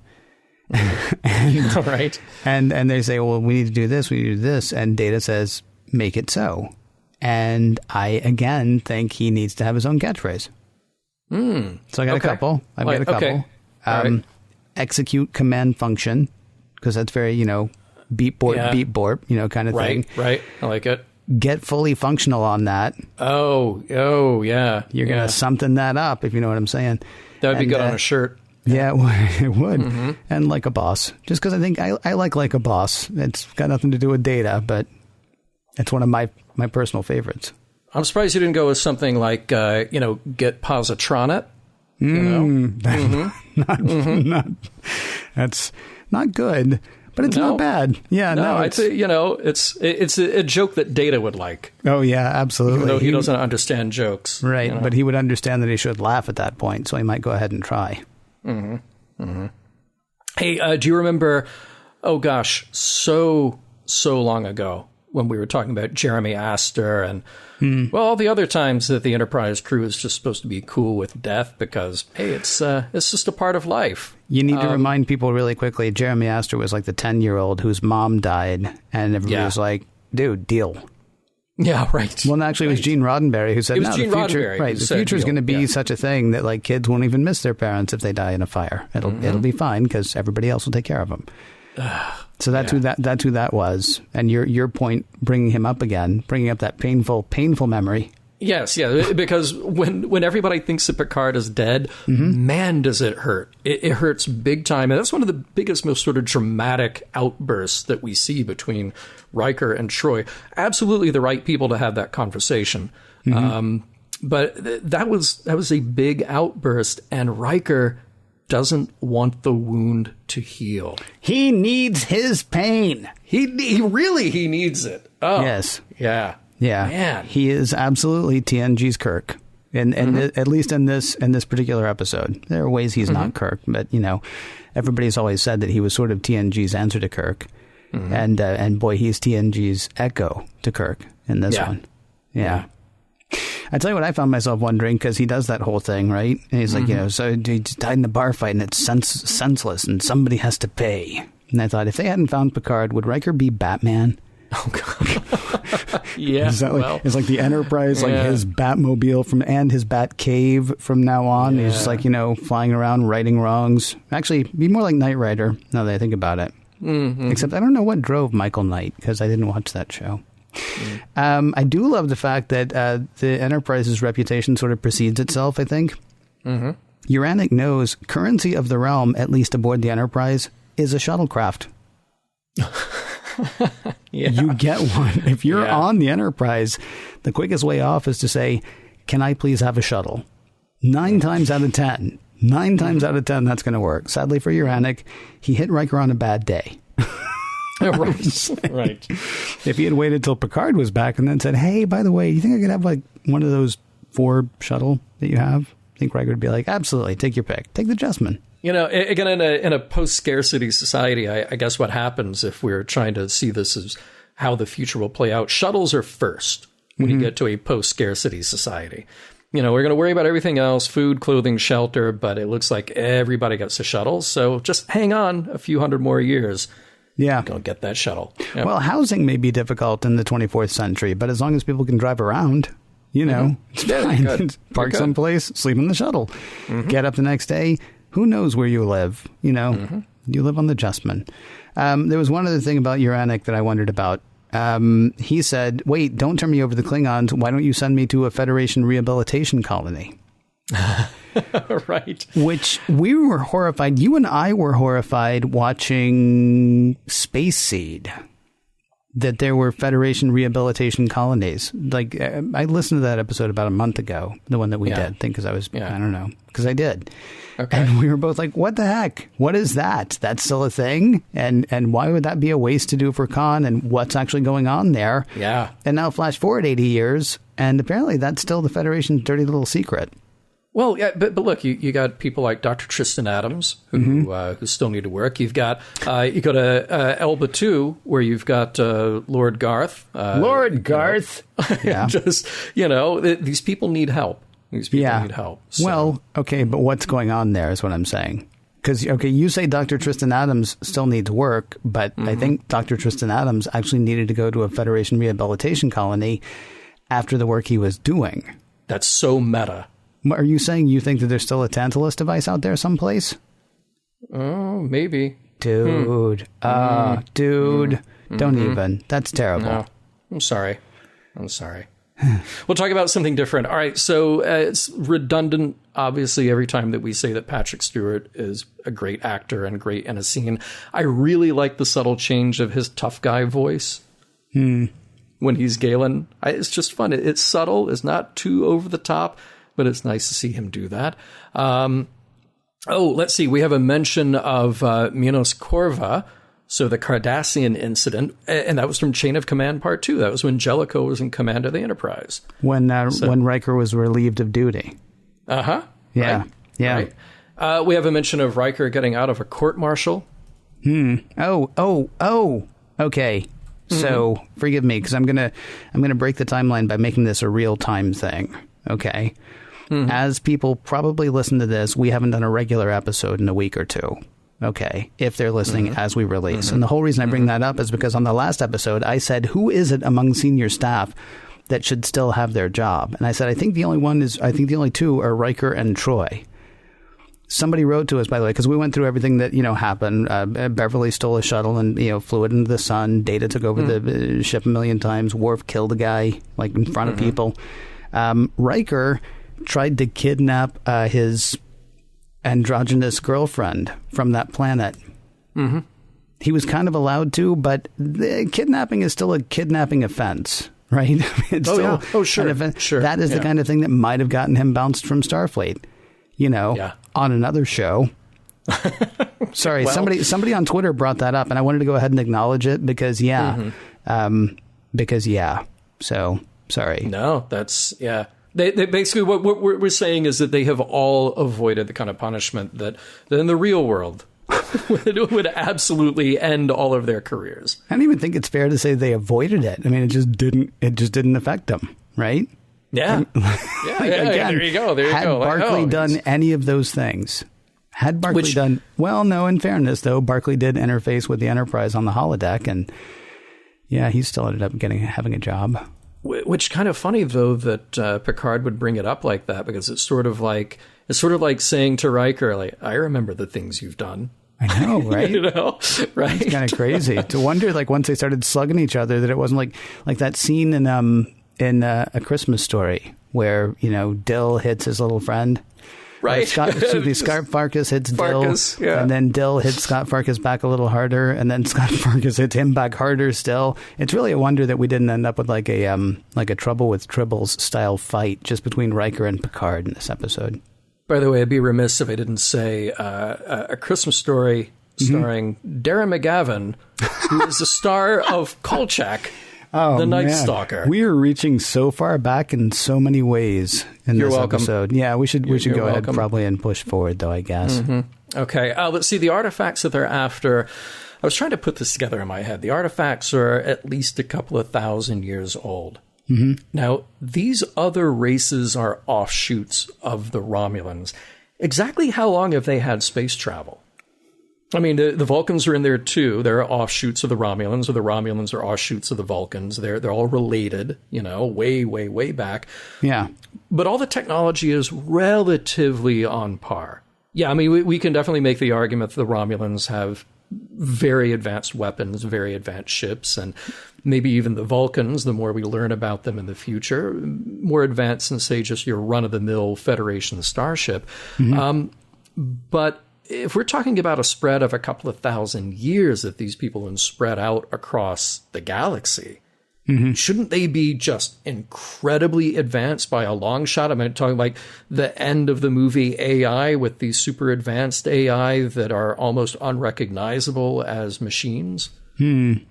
Right. And they say, well, we need to do this, and Data says, make it so. And I again think he needs to have his own catchphrase. So I got a couple. I've got a couple. Right. Execute command function, because that's very beep borp kind of thing. Right. I like it. Get fully functional on that. Oh yeah. You're gonna something that up, if you know what I'm saying. That would be good on a shirt. Yeah, it would. And Like a Boss. Just because I think I like a Boss. It's got nothing to do with Data, but it's one of my personal favorites. I'm surprised you didn't go with something like, get positron it. That's not good, but it's not bad. Yeah, no, it's a joke that Data would like. Oh yeah, absolutely. Even though he doesn't understand jokes, right? But he would understand that he should laugh at that point, so he might go ahead and try. Hey, do you remember? Oh gosh, so long ago when we were talking about Jeremy Astor and all the other times that the Enterprise crew is just supposed to be cool with death because hey, it's just a part of life. You need to remind people really quickly. Jeremy Astor was like the 10-year-old whose mom died, and everybody was like, "Dude, deal." Yeah, right. Well, actually, it was Gene Roddenberry who said, "No, the future, the future is going to be such a thing that like kids won't even miss their parents if they die in a fire. It'll be fine because everybody else will take care of them." So that's who that was. And your point, bringing up that painful memory. Yes, because when everybody thinks that Picard is dead, man, does it hurt. It hurts big time. And that's one of the biggest, most sort of dramatic outbursts that we see between Riker and Troy. Absolutely the right people to have that conversation. But that was a big outburst, and Riker doesn't want the wound to heal. He needs his pain. He needs it. Oh, yes. Yeah. Yeah, man. He is absolutely TNG's Kirk, and at least in this particular episode. There are ways he's not Kirk, but everybody's always said that he was sort of TNG's answer to Kirk, and boy, he's TNG's echo to Kirk in this one. Yeah. I tell you what, I found myself wondering because he does that whole thing, right? And he's like, so he died in a bar fight, and it's senseless, and somebody has to pay. And I thought, if they hadn't found Picard, would Riker be Batman? Oh God! Yeah, it's like the Enterprise, like his Batmobile and his Bat Cave from now on. He's just like flying around righting wrongs. Actually, be more like Knight Rider. Now that I think about it, except I don't know what drove Michael Knight because I didn't watch that show. I do love the fact that the Enterprise's reputation sort of precedes itself. I think Uranic knows currency of the realm, at least aboard the Enterprise, is a shuttlecraft. Yeah. You get one. If you're on the Enterprise, the quickest way off is to say, can I please have a shuttle? 9 times out of 10, that's going to work. Sadly for Uranic, he hit Riker on a bad day. Right. If he had waited till Picard was back and then said, hey, by the way, you think I could have like one of those 4 shuttle that you have? I think Riker would be like, absolutely, take your pick. Take the Jessamine. You know, again, in a post-scarcity society, I guess what happens if we're trying to see this as how the future will play out, shuttles are first when you get to a post-scarcity society. You know, we're going to worry about everything else, food, clothing, shelter, but it looks like everybody gets a shuttle. So just hang on a few hundred more years. Yeah. Go get that shuttle. Yep. Well, housing may be difficult in the 24th century, but as long as people can drive around, you know, it's fine. Park someplace, sleep in the shuttle, get up the next day. Who knows where you live? You know, you live on the Jessamine. There was one other thing about Uranic that I wondered about. He said, wait, don't turn me over to the Klingons. Why don't you send me to a Federation rehabilitation colony? Right. Which we were horrified. You and I were horrified watching Space Seed, that there were Federation rehabilitation colonies. Like, I listened to that episode about a month ago, the one that we did, I think, because I was, I don't know, because I did. Okay. And we were both like, what the heck? What is that? That's still a thing? And why would that be a waste to do for Khan? And what's actually going on there? Yeah. And now flash forward 80 years, and apparently that's still the Federation's dirty little secret. Well, yeah, but look, you got people like Dr. Tristan Adams who still need to work. You've got you go to Elba 2, where you've got Lord Garth. Lord Garth. Yeah. Just, you know, these people need help. These people need help. So. Well, okay, but what's going on there is what I'm saying. Because, okay, you say Dr. Tristan Adams still needs work, but I think Dr. Tristan Adams actually needed to go to a Federation rehabilitation colony after the work he was doing. That's so meta. Are you saying you think that there's still a Tantalus device out there someplace? Oh, maybe. Dude. Dude. Don't even. That's terrible. No. I'm sorry. We'll talk about something different. All right, so it's redundant, obviously, every time that we say that Patrick Stewart is a great actor and great in a scene. I really like the subtle change of his tough guy voice when he's Galen. It's just fun. It's subtle. It's not too over the top, but it's nice to see him do that. Let's see. We have a mention of Minos Corva. So the Cardassian incident, and that was from Chain of Command Part II. That was when Jellicoe was in command of the Enterprise. When Riker was relieved of duty. Uh-huh. Yeah. Right. Yeah. Right. We have a mention of Riker getting out of a court-martial. Oh. Okay. So forgive me, because I'm gonna break the timeline by making this a real-time thing. Okay. As people probably listen to this, we haven't done a regular episode in a week or two. Okay, if they're listening as we release. And the whole reason I bring that up is because on the last episode, I said, who is it among senior staff that should still have their job? And I said, I think the only two are Riker and Troy. Somebody wrote to us, by the way, because we went through everything that, happened. Beverly stole a shuttle and, flew it into the sun. Data took over the ship a million times. Worf killed a guy, like, in front of people. Riker tried to kidnap his androgynous girlfriend from that planet. He was kind of allowed to, but the kidnapping is still a kidnapping offense, right? It's sure. Sure. That is the kind of thing that might have gotten him bounced from Starfleet, on another show. Sorry, somebody on Twitter brought that up, and I wanted to go ahead and acknowledge it because, So, sorry. No, that's, They basically, what we're saying is that they have all avoided the kind of punishment that in the real world would absolutely end all of their careers. I don't even think it's fair to say they avoided it. I mean, it just didn't affect them, right? Yeah. Again, there you go. Had Barclay done any of those things? Had Barclay done... Well, no, in fairness, though, Barclay did interface with the Enterprise on the holodeck, and he still ended up having a job. Which kind of funny, though, that Picard would bring it up like that, because it's sort of like saying to Riker, like, I remember the things you've done. I know, right? Right? It's kind of crazy to wonder, like, once they started slugging each other, that it wasn't like that scene in A Christmas Story where Dill hits his little friend. Right. Scott Farkas hits Farkas, Dill, and then Dill hits Scott Farkas back a little harder, and then Scott Farkas hits him back harder still. It's really a wonder that we didn't end up with like a Trouble with Tribbles style fight just between Riker and Picard in this episode. By the way, I'd be remiss if I didn't say A Christmas Story starring Darren McGavin, who is the star of Kolchak, the Night Stalker. We are reaching so far back in so many ways in this episode. Yeah, we should go ahead probably and push forward, though, I guess. Okay, let's see. The artifacts that they're after, I was trying to put this together in my head. The artifacts are at least a couple of thousand years old. Now, these other races are offshoots of the Romulans. Exactly how long have they had space travel? I mean, the Vulcans are in there, too. They're offshoots of the Romulans, or the Romulans are offshoots of the Vulcans. They're all related, way, way, way back. Yeah. But all the technology is relatively on par. Yeah, I mean, we can definitely make the argument that the Romulans have very advanced weapons, very advanced ships, and maybe even the Vulcans, the more we learn about them in the future, more advanced than, say, just your run-of-the-mill Federation starship. But if we're talking about a spread of a couple of thousand years that these people have spread out across the galaxy, shouldn't they be just incredibly advanced by a long shot? I mean, talking like the end of the movie AI with these super advanced AI that are almost unrecognizable as machines. You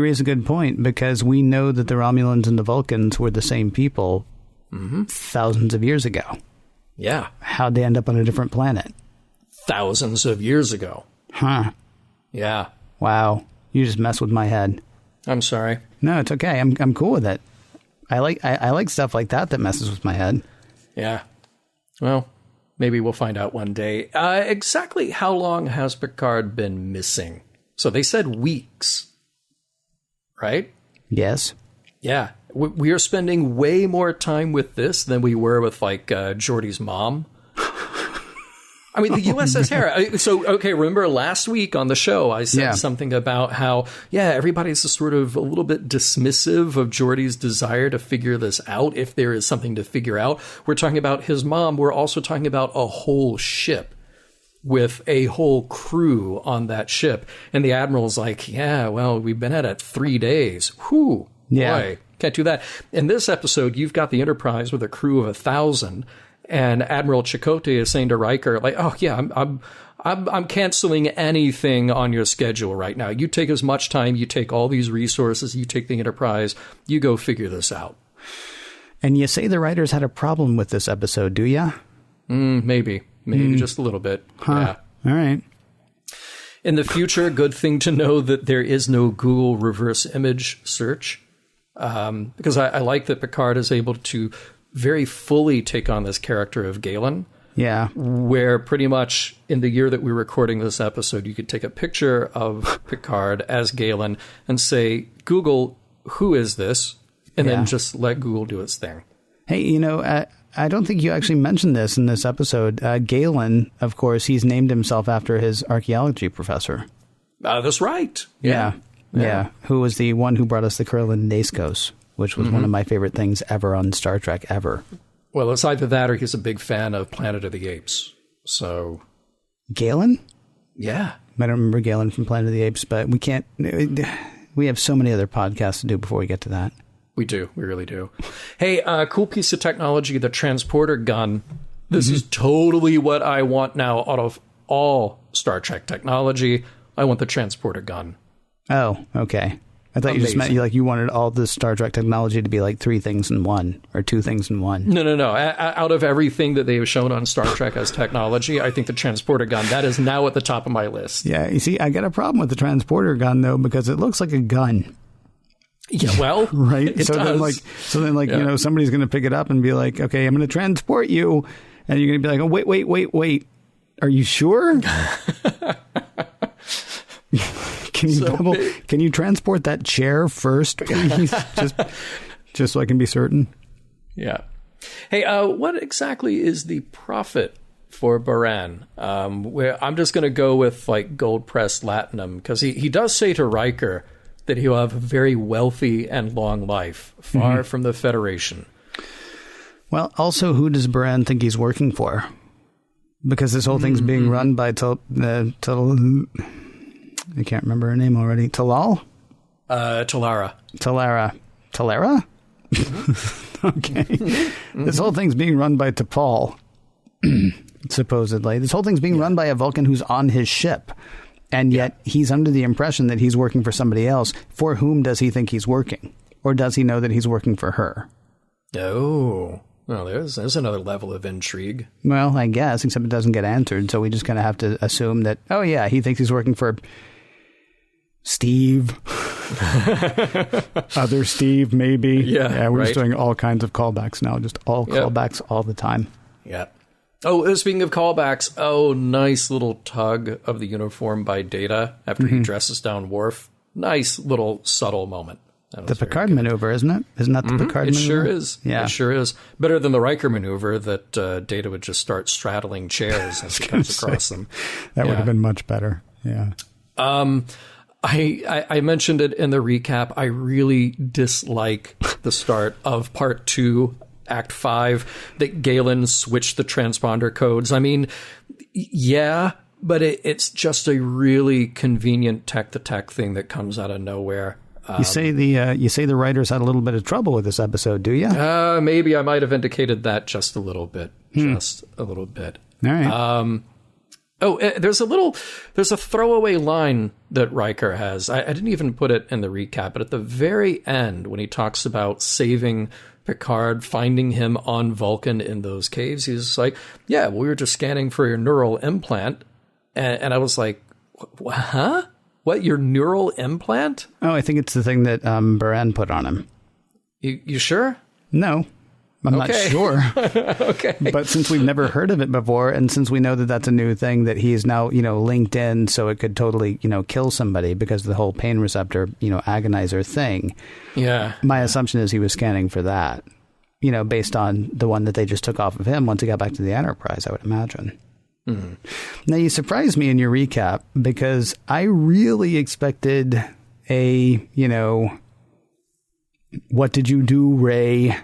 raise a good point, because we know that the Romulans and the Vulcans were the same people thousands of years ago. Yeah. How'd they end up on a different planet? Thousands of years ago. Huh. Yeah. Wow. You just messed with my head. I'm sorry. No, it's okay. I'm cool with it. I like stuff like that messes with my head. Yeah. Well, maybe we'll find out one day. Exactly how long has Picard been missing? So they said weeks, right? Yes. Yeah. We are spending way more time with this than we were with, like, Geordi's mom. I mean, the USS Hera. So, okay, remember last week on the show, I said something about how, everybody's sort of a little bit dismissive of Geordi's desire to figure this out, if there is something to figure out. We're talking about his mom. We're also talking about a whole ship with a whole crew on that ship. And the Admiral's like, we've been at it 3 days. Whew. Yeah. Boy, can't do that. In this episode, you've got the Enterprise with a crew of 1,000. And Admiral Chakotay is saying to Riker, like, I'm canceling anything on your schedule right now. You take as much time, you take all these resources, you take the Enterprise, you go figure this out. And you say the writers had a problem with this episode, do you? Maybe just a little bit. Huh. Yeah. All right. In the future, good thing to know that there is no Google reverse image search, because I like that Picard is able to very fully take on this character of Galen. Yeah. Where pretty much in the year that we're recording this episode, you could take a picture of Picard as Galen and say, Google, who is this? And then just let Google do its thing. Hey, I don't think you actually mentioned this in this episode. Galen, of course, he's named himself after his archaeology professor. That's right. Yeah. Who was the one who brought us the Kurlan Daskos, which was one of my favorite things ever on Star Trek ever. Well, it's either that or he's a big fan of Planet of the Apes. So, Galen? Yeah. I don't remember Galen from Planet of the Apes, but we have so many other podcasts to do before we get to that. We do. We really do. Hey, cool piece of technology, the transporter gun. This is totally what I want now out of all Star Trek technology. I want the transporter gun. Oh, okay. I thought you just meant you wanted all the Star Trek technology to be like 3 things in one or 2 things in one. No. Out of everything that they have shown on Star Trek as technology, I think the transporter gun, that is now at the top of my list. Yeah, you see, I got a problem with the transporter gun, though, because it looks like a gun. Yeah, well, right. It so does. Then somebody's going to pick it up and be like, okay, I'm going to transport you. And you're going to be like, oh, wait. Are you sure? Can you transport that chair first, please? just so I can be certain. Yeah. Hey, what exactly is the profit for Baran? Where I'm just going to go with like gold pressed latinum, because he does say to Riker that he'll have a very wealthy and long life, far from the Federation. Well, also, who does Baran think he's working for? Because this whole thing's being run by I can't remember her name already. Talara? Talara? Okay. This whole thing's being run by T'Pol, supposedly. This whole thing's being run by a Vulcan who's on his ship. And yet he's under the impression that he's working for somebody else. For whom does he think he's working? Or does he know that he's working for her? Oh, well, there's another level of intrigue. Well, I guess, except it doesn't get answered. So we just kind of have to assume that, oh, yeah, he thinks he's working for Steve. Other Steve, maybe. Yeah, we're just doing all kinds of callbacks now. Just all callbacks all the time. Yeah. Oh, speaking of callbacks, nice little tug of the uniform by Data after he dresses down Worf. Nice little subtle moment. The Picard maneuver, isn't it? Isn't that the Picard maneuver? It sure is. Yeah. It sure is. Better than the Riker maneuver that Data would just start straddling chairs as he comes across them. That would have been much better. Yeah. I mentioned it in the recap. I really dislike the start of Part 2, Act 5, that Galen switched the transponder codes. I mean, yeah, but it's just a really convenient tech-to-tech thing that comes out of nowhere. You say the writers had a little bit of trouble with this episode, do you? Maybe I might have indicated that just a little bit. Just a little bit. All right. There's a throwaway line that Riker has. I didn't even put it in the recap, but at the very end, when he talks about saving Picard, finding him on Vulcan in those caves, he's like, yeah, we were just scanning for your neural implant. And I was like, huh? What, your neural implant? Oh, I think it's the thing that Baran put on him. You sure? No, I'm not sure. Okay. But since we've never heard of it before, and since we know that that's a new thing that he is now, linked in, so it could totally, kill somebody because of the whole pain receptor, agonizer thing. Yeah. My assumption is he was scanning for that, based on the one that they just took off of him once he got back to the Enterprise, I would imagine. Mm-hmm. Now, you surprised me in your recap because I really expected what did you do, Ray?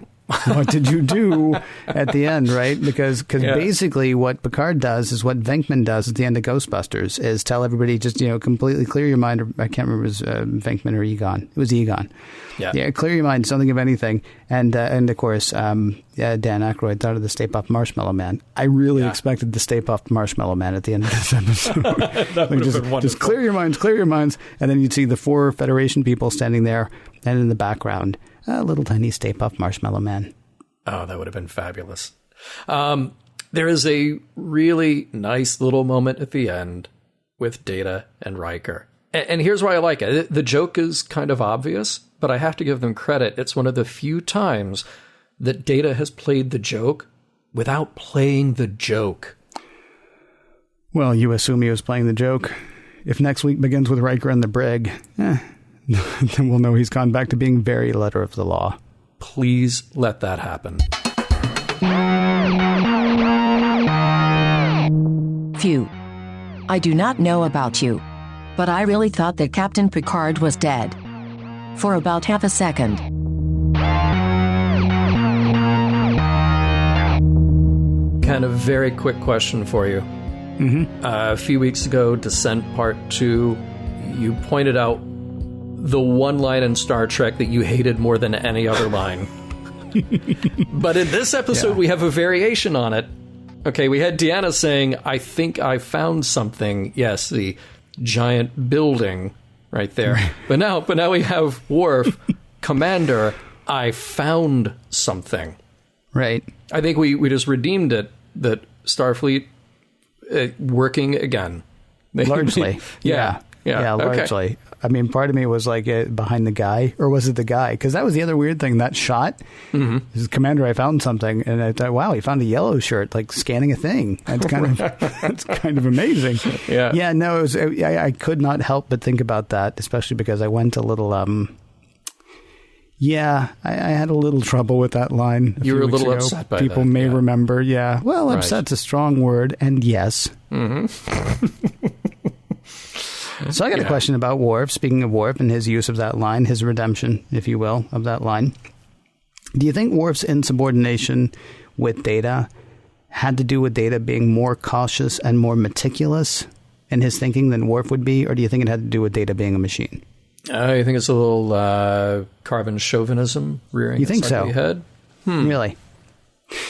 What did you do at the end, right? Because basically what Picard does is what Venkman does at the end of Ghostbusters is tell everybody just, completely clear your mind. Or, I can't remember if it was Venkman or Egon. It was Egon. Yeah, clear your mind, don't think of anything. And of course, Dan Aykroyd thought of the Stay Puft Marshmallow Man. I really expected the Stay Puft Marshmallow Man at the end of this episode. That would have been wonderful. Just clear your minds. And then you'd see the 4 Federation people standing there, and in the background, a little tiny Stay Puft Marshmallow Man. Oh, that would have been fabulous. There is a really nice little moment at the end with Data and Riker. And here's why I like it. The joke is kind of obvious, but I have to give them credit. It's one of the few times that Data has played the joke without playing the joke. Well, you assume he was playing the joke. If next week begins with Riker and the brig, then we'll know he's gone back to being very letter of the law. Please let that happen. Phew. I do not know about you, but I really thought that Captain Picard was dead. For about half a second. Kind of very quick question for you. Mm-hmm. A few weeks ago, Descent Part 2, you pointed out the one line in Star Trek that you hated more than any other line. But in this episode, we have a variation on it. Okay, we had Deanna saying, I think I found something. Yes, the giant building right there. But now we have Worf, Commander, I found something. Right. I think we just redeemed it, that Starfleet working again. Largely. Yeah, largely. Okay. I mean, part of me was like behind the guy, or was it the guy? Because that was the other weird thing. That shot, this is Commander, I found something, and I thought, wow, he found a yellow shirt, like scanning a thing. That's kind of amazing. Yeah. No, I could not help but think about that, especially because I went a little. I had a little trouble with that line. You were a little upset by that. People may remember. Yeah. Well, upset's a strong word, and yes. Mm-hmm. So I got a question about Worf. Speaking of Worf and his use of that line, his redemption, if you will, of that line. Do you think Worf's insubordination with Data had to do with Data being more cautious and more meticulous in his thinking than Worf would be? Or do you think it had to do with Data being a machine? I think it's a little carbon chauvinism rearing its ugly head. Really?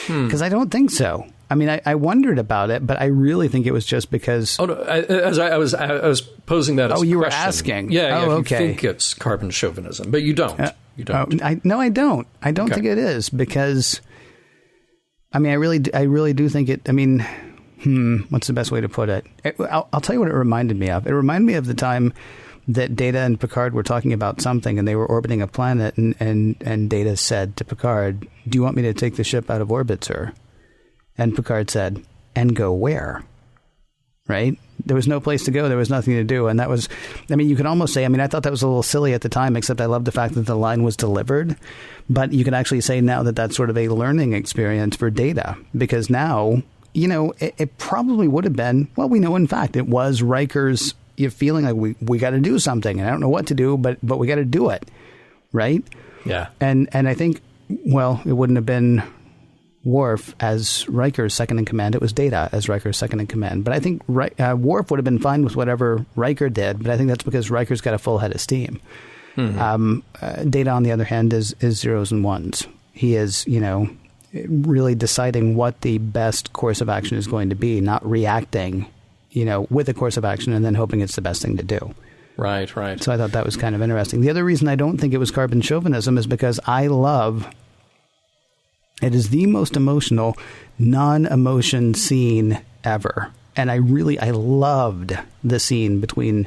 Because I don't think so. I mean, I wondered about it, but I really think it was just because... Oh, no, I was posing that as a question. Oh, you were asking. Yeah, okay. You think it's carbon chauvinism, but you don't. You don't. I don't. I don't think it is, because... I mean, I really do think it... I mean, what's the best way to put it? I'll tell you what it reminded me of. It reminded me of the time that Data and Picard were talking about something, and they were orbiting a planet, and Data said to Picard, "Do you want me to take the ship out of orbit, sir?" And Picard said, "And go where?" Right? There was no place to go. There was nothing to do. And that was, I mean, you could almost say, I mean, I thought that was a little silly at the time, except I loved the fact that the line was delivered. But you could actually say now that that's sort of a learning experience for Data, because now, you know, it probably would have been, well, we know, in fact, it was Riker's feeling like we got to do something, and I don't know what to do, but we got to do it. Right? Yeah. And I think, well, it wouldn't have been Worf as Riker's second in command. It was Data as Riker's second in command. But I think Worf would have been fine with whatever Riker did, but I think that's because Riker's got a full head of steam. Data, on the other hand, is zeros and ones. He is, you know, really deciding what the best course of action is going to be, not reacting, you know, with a course of action and then hoping it's the best thing to do. Right. So I thought that was kind of interesting. The other reason I don't think it was carbon chauvinism is because it is the most emotional non-emotion scene ever. And I loved the scene between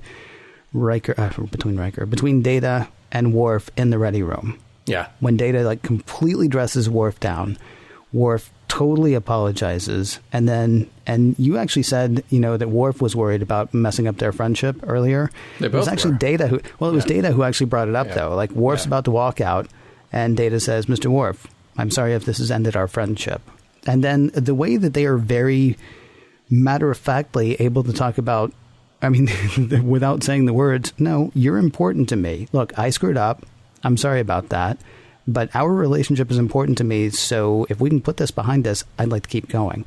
Data and Worf in the ready room. Yeah. When Data like completely dresses Worf down, Worf totally apologizes, and you actually said, you know, that Worf was worried about messing up their friendship earlier. It was actually Data who, well, it was Data who actually brought it up, though. Like, Worf's about to walk out, and Data says, "Mr. Worf, I'm sorry if this has ended our friendship." And then the way that they are very matter-of-factly able to talk about, I mean, without saying the words, "No, you're important to me. Look, I screwed up. I'm sorry about that. But our relationship is important to me, so if we can put this behind us, I'd like to keep going."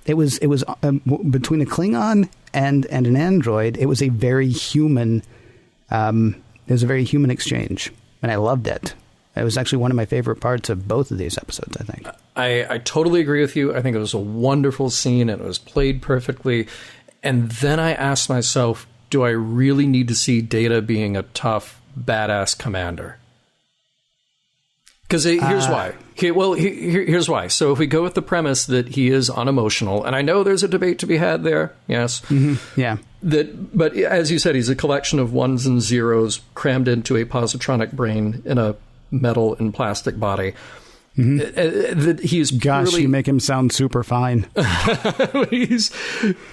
It was between a Klingon and an android. It was a very human. It was a very human exchange, and I loved it. It was actually one of my favorite parts of both of these episodes, I think. I totally agree with you. I think it was a wonderful scene, and it was played perfectly. And then I asked myself, do I really need to see Data being a tough, badass commander? Because here's why. Here's why. So if we go with the premise that he is unemotional, and I know there's a debate to be had there, yes. Mm-hmm. Yeah. But as you said, he's a collection of ones and zeros crammed into a positronic brain in a metal and plastic body. Mm-hmm. He's you make him sound super fine. He's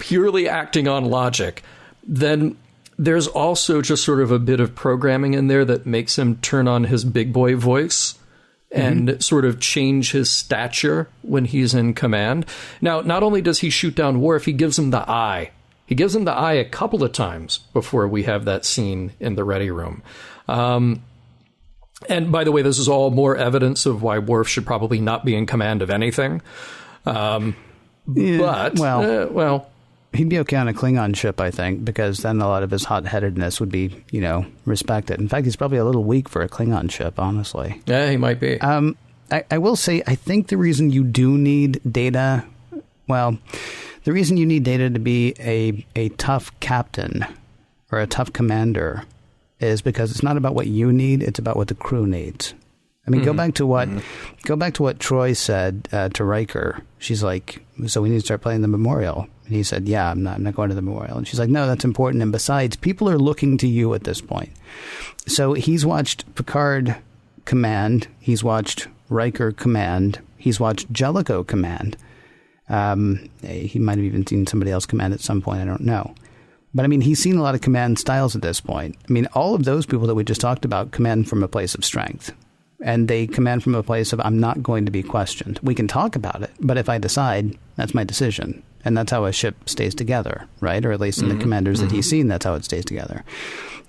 purely acting on logic. Then there's also just sort of a bit of programming in there that makes him turn on his big boy voice and sort of change his stature when he's in command. Now, not only does he shoot down Worf, he gives him the eye. He gives him the eye a couple of times before we have that scene in the ready room. And by the way, this is all more evidence of why Worf should probably not be in command of anything. He'd be okay on a Klingon ship, I think, because then a lot of his hot-headedness would be, you know, respected. In fact, he's probably a little weak for a Klingon ship, honestly. Yeah, he might be. I will say, I think the reason you do need Data, the reason you need Data to be a tough captain or a tough commander is because it's not about what you need, it's about what the crew needs. I mean, go back to what Troy said to Riker. She's like, "So we need to start playing the memorial." And he said, "Yeah, I'm not going to the memorial." And she's like, "No, that's important. And besides, people are looking to you at this point." So he's watched Picard command. He's watched Riker command. He's watched Jellicoe command. He might have even seen somebody else command at some point. I don't know. But I mean, he's seen a lot of command styles at this point. I mean, all of those people that we just talked about command from a place of strength. And they command from a place of, I'm not going to be questioned. We can talk about it, but if I decide, that's my decision. And that's how a ship stays together, right? Or at least in the commanders that he's seen, that's how it stays together.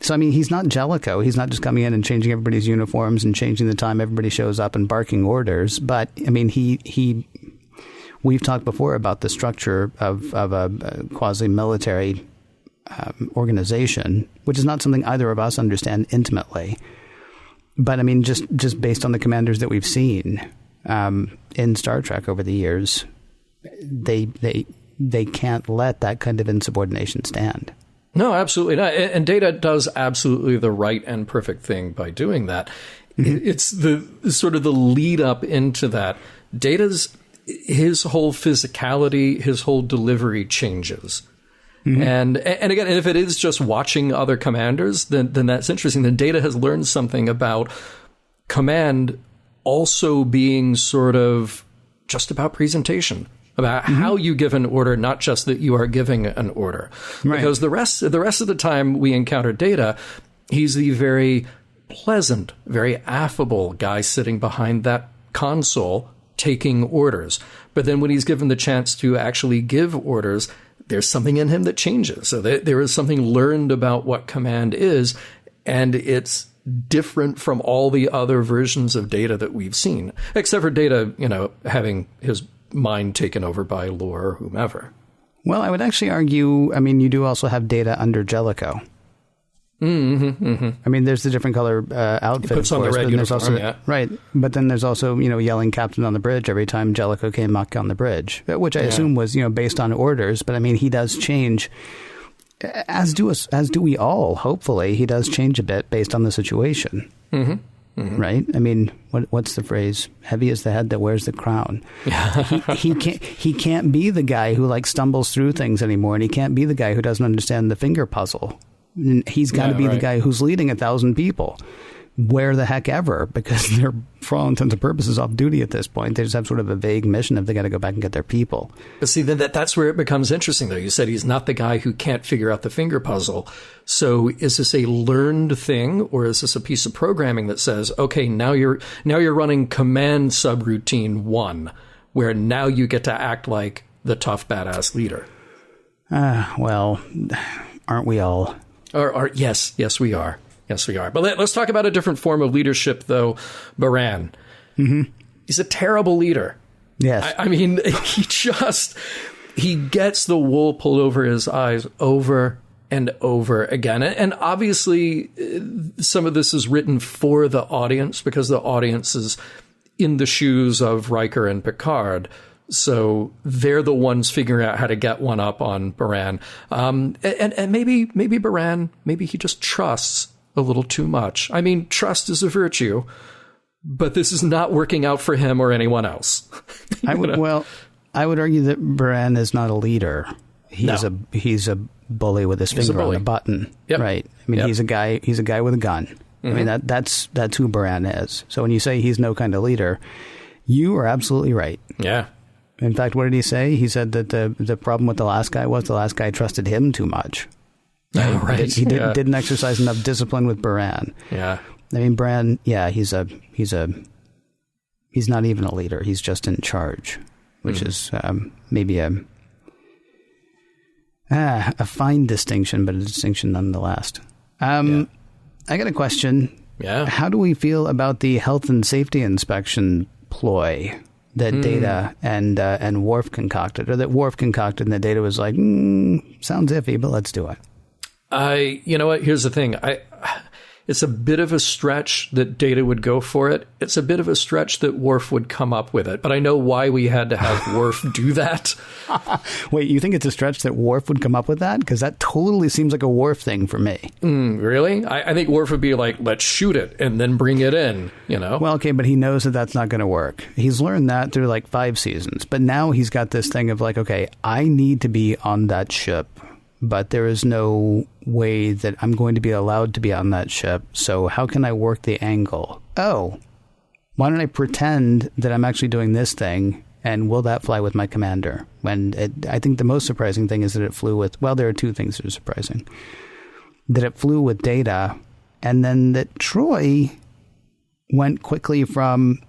So, I mean, he's not Jellicoe. He's not just coming in and changing everybody's uniforms and changing the time everybody shows up and barking orders. But, I mean, he we've talked before about the structure of a quasi-military organization, which is not something either of us understand intimately. But I mean, just based on the commanders that we've seen in Star Trek over the years, they can't let that kind of insubordination stand. No, absolutely not. And Data does absolutely the right and perfect thing by doing that. Mm-hmm. It's the sort of the lead up into that. His whole physicality, his whole delivery changes. Mm-hmm. And again, if it is just watching other commanders, then that's interesting. Then Data has learned something about command also being sort of just about presentation, about how you give an order, not just that you are giving an order. Right. Because the rest of the time we encounter Data, he's the very pleasant, very affable guy sitting behind that console taking orders. But then when he's given the chance to actually give orders, there's something in him that changes. So there is something learned about what command is, and it's different from all the other versions of Data that we've seen, except for Data, having his mind taken over by Lore or whomever. Well, I would actually argue, I mean, you do also have Data under Jellicoe. Mm-hmm, mm-hmm. I mean, there's the different color outfit, puts on the red uniform, right. But then there's also, yelling "Captain" on the bridge every time Jellicoe came up on the bridge, which I assume was, based on orders. But I mean, he does change, as do we all. Hopefully, he does change a bit based on the situation. Mm-hmm. Mm-hmm. Right? I mean, what's the phrase? Heavy is the head that wears the crown. he can't be the guy who stumbles through things anymore, and he can't be the guy who doesn't understand the finger puzzle. He's got to be the guy who's leading 1,000 people. Where the heck ever, because they're, for all intents and purposes, off duty at this point. They just have sort of a vague mission if they got to go back and get their people. But see, then that's where it becomes interesting, though. You said he's not the guy who can't figure out the finger puzzle. So is this a learned thing, or is this a piece of programming that says, okay, now you're running command subroutine 1, where now you get to act like the tough, badass leader? Well, aren't we all? Yes, we are. Yes, we are. But let's talk about a different form of leadership, though. Baran. Mm-hmm. He's a terrible leader. Yes. I mean, he gets the wool pulled over his eyes over and over again. And obviously, some of this is written for the audience, because the audience is in the shoes of Riker and Picard. So they're the ones figuring out how to get one up on Baran. And maybe Baran, maybe he just trusts a little too much. I mean, trust is a virtue, but this is not working out for him or anyone else. I would argue that Baran is not a leader. He's a bully with his finger on the button. Yep. Right. I mean, he's a guy with a gun. Mm-hmm. I mean, that's who Baran is. So when you say he's no kind of leader, you are absolutely right. Yeah. In fact, what did he say? He said that the problem with the last guy trusted him too much. Oh, right. He didn't exercise enough discipline with Baran. Yeah. I mean, Baran, he's not even a leader. He's just in charge, which is maybe a fine distinction, but a distinction nonetheless. I got a question. Yeah. How do we feel about the health and safety inspection ploy that Data and Worf concocted, or that Worf concocted, and the Data was like, sounds iffy, but let's do it? You know what? Here's the thing. It's a bit of a stretch that Data would go for it. It's a bit of a stretch that Worf would come up with it. But I know why we had to have Worf do that. Wait, you think it's a stretch that Worf would come up with that? Because that totally seems like a Worf thing for me. Really? I think Worf would be like, let's shoot it and then bring it in, Well, okay, but he knows that that's not going to work. He's learned that through 5 seasons. But now he's got this thing of okay, I need to be on that ship, but there is no way that I'm going to be allowed to be on that ship. So how can I work the angle? Oh, why don't I pretend that I'm actually doing this thing, and will that fly with my commander? I think the most surprising thing is that it flew with, there are 2 things that are surprising. That it flew with Data, and then that Troy went quickly from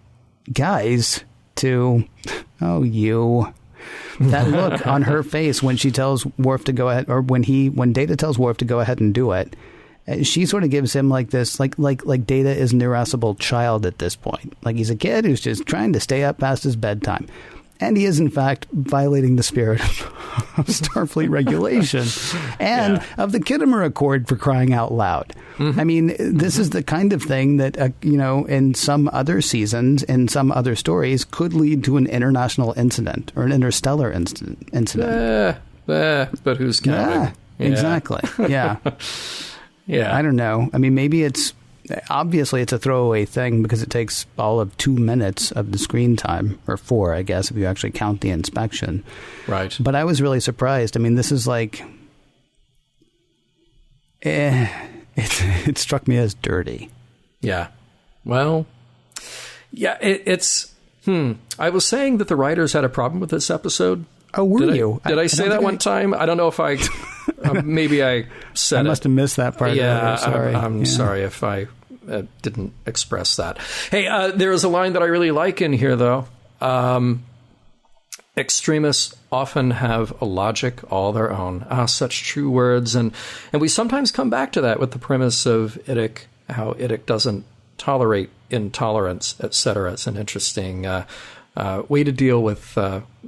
guys to, you... That look on her face when she tells Worf to go ahead, or when Data tells Worf to go ahead and do it, she sort of gives him this, like Data is an irascible child at this point. Like he's a kid who's just trying to stay up past his bedtime. And he is, in fact, violating the spirit of Starfleet regulation and of the Khitomer Accord, for crying out loud. Mm-hmm. I mean, this is the kind of thing that, in some other seasons, in some other stories, could lead to an international incident or an interstellar incident. But who's counting? Yeah, exactly. Yeah. Yeah. I don't know. I mean, maybe obviously it's a throwaway thing because it takes all of 2 minutes of the screen time, or 4, I guess, if you actually count the inspection. Right. But I was really surprised. I mean, this is like, it struck me as dirty. Yeah. Well, yeah, it's, I was saying that the writers had a problem with this episode. Oh, were you? Did I say that one time? I don't know if I... maybe I said I must have missed that part. Yeah, sorry. I'm sorry if I didn't express that. Hey, there is a line that I really like in here, though. Extremists often have a logic all their own. Such true words. And we sometimes come back to that with the premise of Idic, how Idic doesn't tolerate intolerance, etc. It's an interesting way to deal with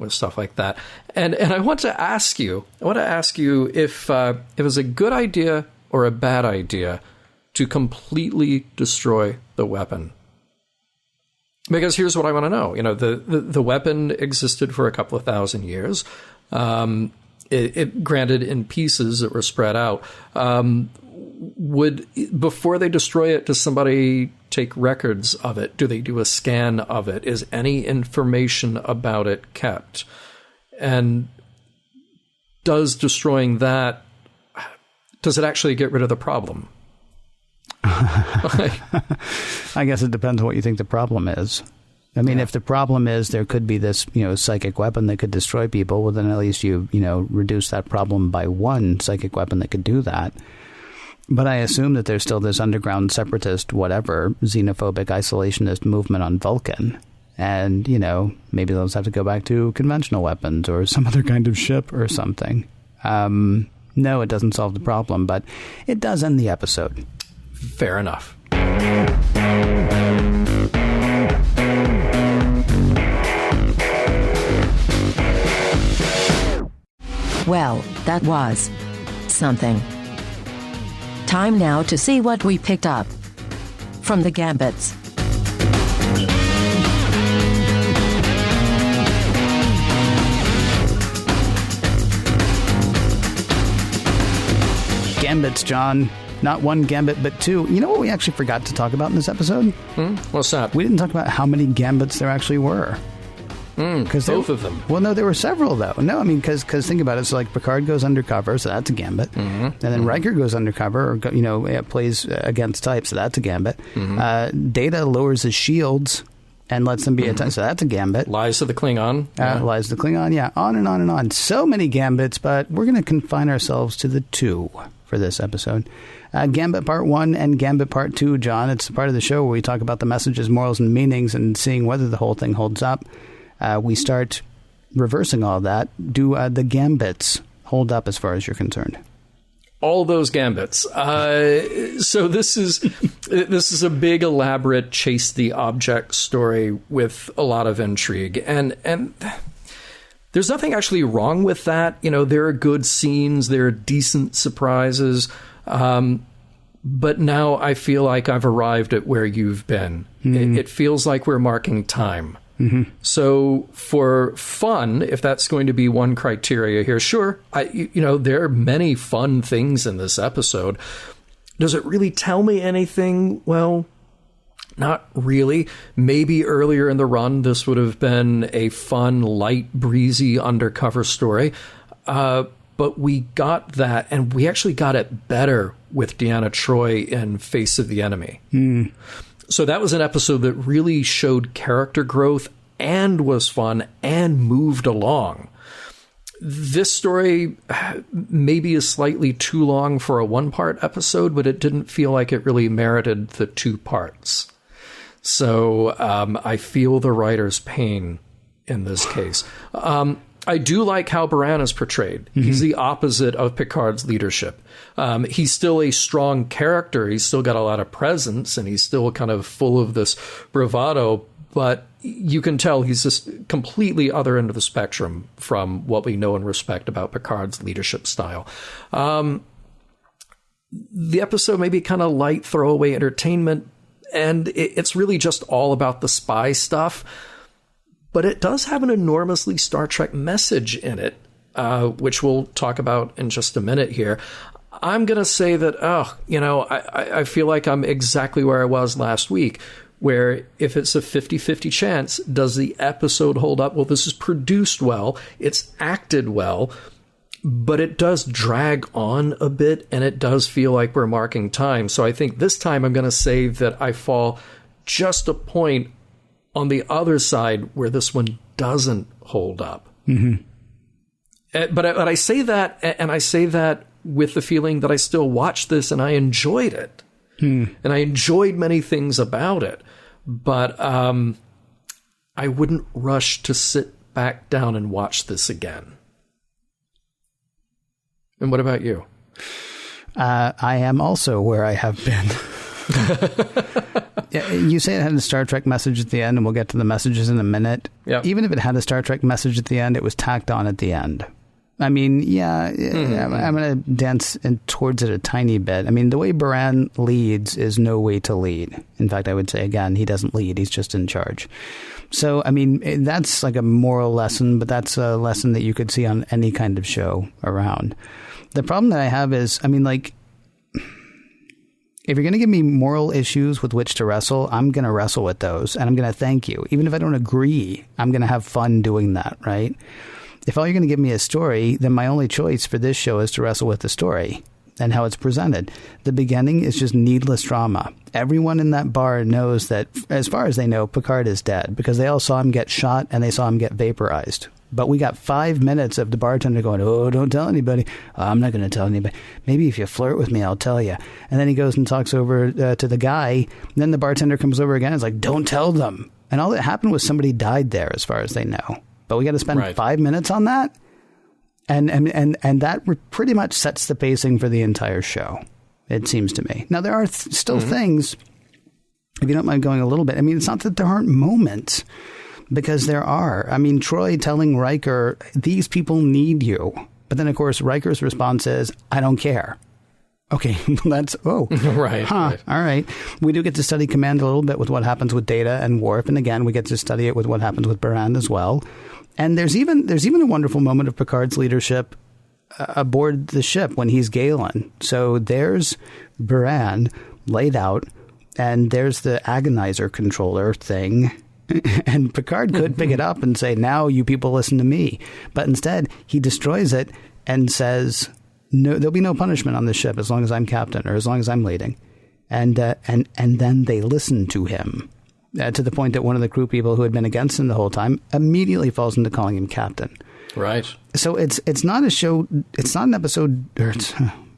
stuff like that. And I want to ask you if it was a good idea or a bad idea to completely destroy the weapon. Because here's what I want to know. The weapon existed for a couple of thousand years. It granted in pieces that were spread out. Before they destroy it, does somebody take records of it? Do they do a scan of it? Is any information about it kept? And does destroying that, does it actually get rid of the problem? I guess it depends on what you think the problem is. I mean, if the problem is there could be this, psychic weapon that could destroy people, well, then at least you reduce that problem by one psychic weapon that could do that. But I assume that there's still this underground separatist, whatever, xenophobic isolationist movement on Vulcan. And, maybe they'll just have to go back to conventional weapons or some other kind of ship or something. No, it doesn't solve the problem, but it does end the episode. Fair enough. Well, that was something. Time now to see what we picked up from the Gambits. Gambits, John. Not one gambit, but 2. You know what we actually forgot to talk about in this episode? What's that? We didn't talk about how many gambits there actually were. Both of them. Well, no, there were several, though. No, I mean, because think about it. So, like, Picard goes undercover, so that's a gambit. Mm-hmm. And then Riker goes undercover, or, plays against type, so that's a gambit. Mm-hmm. Data lowers his shields and lets them be attacked, so that's a gambit. Lies to the Klingon. Lies to the Klingon, yeah. On and on and on. So many gambits, but we're going to confine ourselves to the 2 for this episode. Gambit Part I and Gambit Part II, John. It's part of the show where we talk about the messages, morals, and meanings and seeing whether the whole thing holds up. We start reversing all that. Do the gambits hold up as far as you're concerned? All those gambits. So this is a big, elaborate chase the object story with a lot of intrigue, and there's nothing actually wrong with that. There are good scenes, there are decent surprises. But now I feel like I've arrived at where you've been. Mm-hmm. It feels like we're marking time. Mm-hmm. So for fun, if that's going to be one criteria here, sure, there are many fun things in this episode. Does it really tell me anything? Well, not really. Maybe earlier in the run, this would have been a fun, light, breezy undercover story. But we got that, and we actually got it better with Deanna Troi in Face of the Enemy. Mm. So that was an episode that really showed character growth and was fun and moved along. This story maybe is slightly too long for a one-part episode, but it didn't feel like it really merited the 2 parts. So I feel the writer's pain in this case. I do like how Baran is portrayed. Mm-hmm. He's the opposite of Picard's leadership. He's still a strong character. He's still got a lot of presence, and he's still kind of full of this bravado. but you can tell he's this completely other end of the spectrum from what we know and respect about Picard's leadership style. The episode may be kind of light throwaway entertainment, and it's really just all about the spy stuff, but it does have an enormously Star Trek message in it, which we'll talk about in just a minute here. I'm going to say that, I feel like I'm exactly where I was last week, where if it's a 50-50 chance, does the episode hold up? Well, this is produced well, it's acted well, but it does drag on a bit, and it does feel like we're marking time. So I think this time I'm going to say that I fall just a point on the other side where this one doesn't hold up. Mm-hmm. But I say that, and I say that with the feeling that I still watched this and I enjoyed it. And I enjoyed many things about it. But I wouldn't rush to sit back down and watch this again. And what about you? I am also where I have been. You say it had a Star Trek message at the end, and we'll get to the messages in a minute. Yep. Even if it had a Star Trek message at the end, it was tacked on at the end. I mean, I'm going to dance towards it a tiny bit. I mean, the way Baran leads is no way to lead. In fact, I would say, again, he doesn't lead. He's just in charge. So, I mean, that's like a moral lesson, but that's a lesson that you could see on any kind of show around. The problem that I have is, I mean, like, if you're going to give me moral issues with which to wrestle, I'm going to wrestle with those, and I'm going to thank you. Even if I don't agree, I'm going to have fun doing that, right? If all you're going to give me is story, then my only choice for this show is to wrestle with the story and how it's presented. The beginning is just needless drama. Everyone in that bar knows that, as far as they know, Picard is dead because they all saw him get shot and they saw him get vaporized. But we got 5 minutes of the bartender going, oh, don't tell anybody. Oh, I'm not going to tell anybody. Maybe if you flirt with me, I'll tell you. And then he goes and talks over to the guy. And then the bartender comes over again and is like, don't tell them. And all that happened was somebody died there, as far as they know. But we got to spend 5 minutes on that. And that pretty much sets the pacing for the entire show, it seems to me. Now, there are still things, if you don't mind going a little bit. I mean, it's not that there aren't moments, because there are. I mean, Troy telling Riker, these people need you. But then, of course, Riker's response is, I don't care. Okay, that's, right. All right. We do get to study Command a little bit with what happens with Data and Worf. And again, we get to study it with what happens with Baran as well. And there's even a wonderful moment of Picard's leadership aboard the ship when he's Galen. So there's Baran laid out, and there's the agonizer controller thing. And Picard could pick it up and say, now you people listen to me. But instead, he destroys it and says, no, there'll be no punishment on this ship as long as I'm captain or as long as I'm leading. And then they listen to him. To the point that one of the crew people who had been against him the whole time immediately falls into calling him captain. Right. So it's not a show. It's not an episode.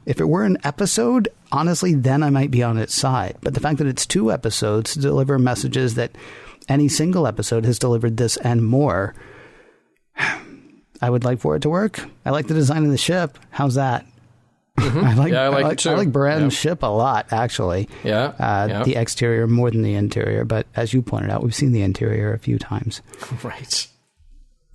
If it were an episode, honestly, then I might be on its side. But the fact that it's 2 episodes to deliver messages that any single episode has delivered this and more, I would like for it to work. I like the design of the ship. How's that? Mm-hmm. I like it too. I like Baran's ship a lot, actually. The exterior more than the interior. But as you pointed out, we've seen the interior a few times. Right.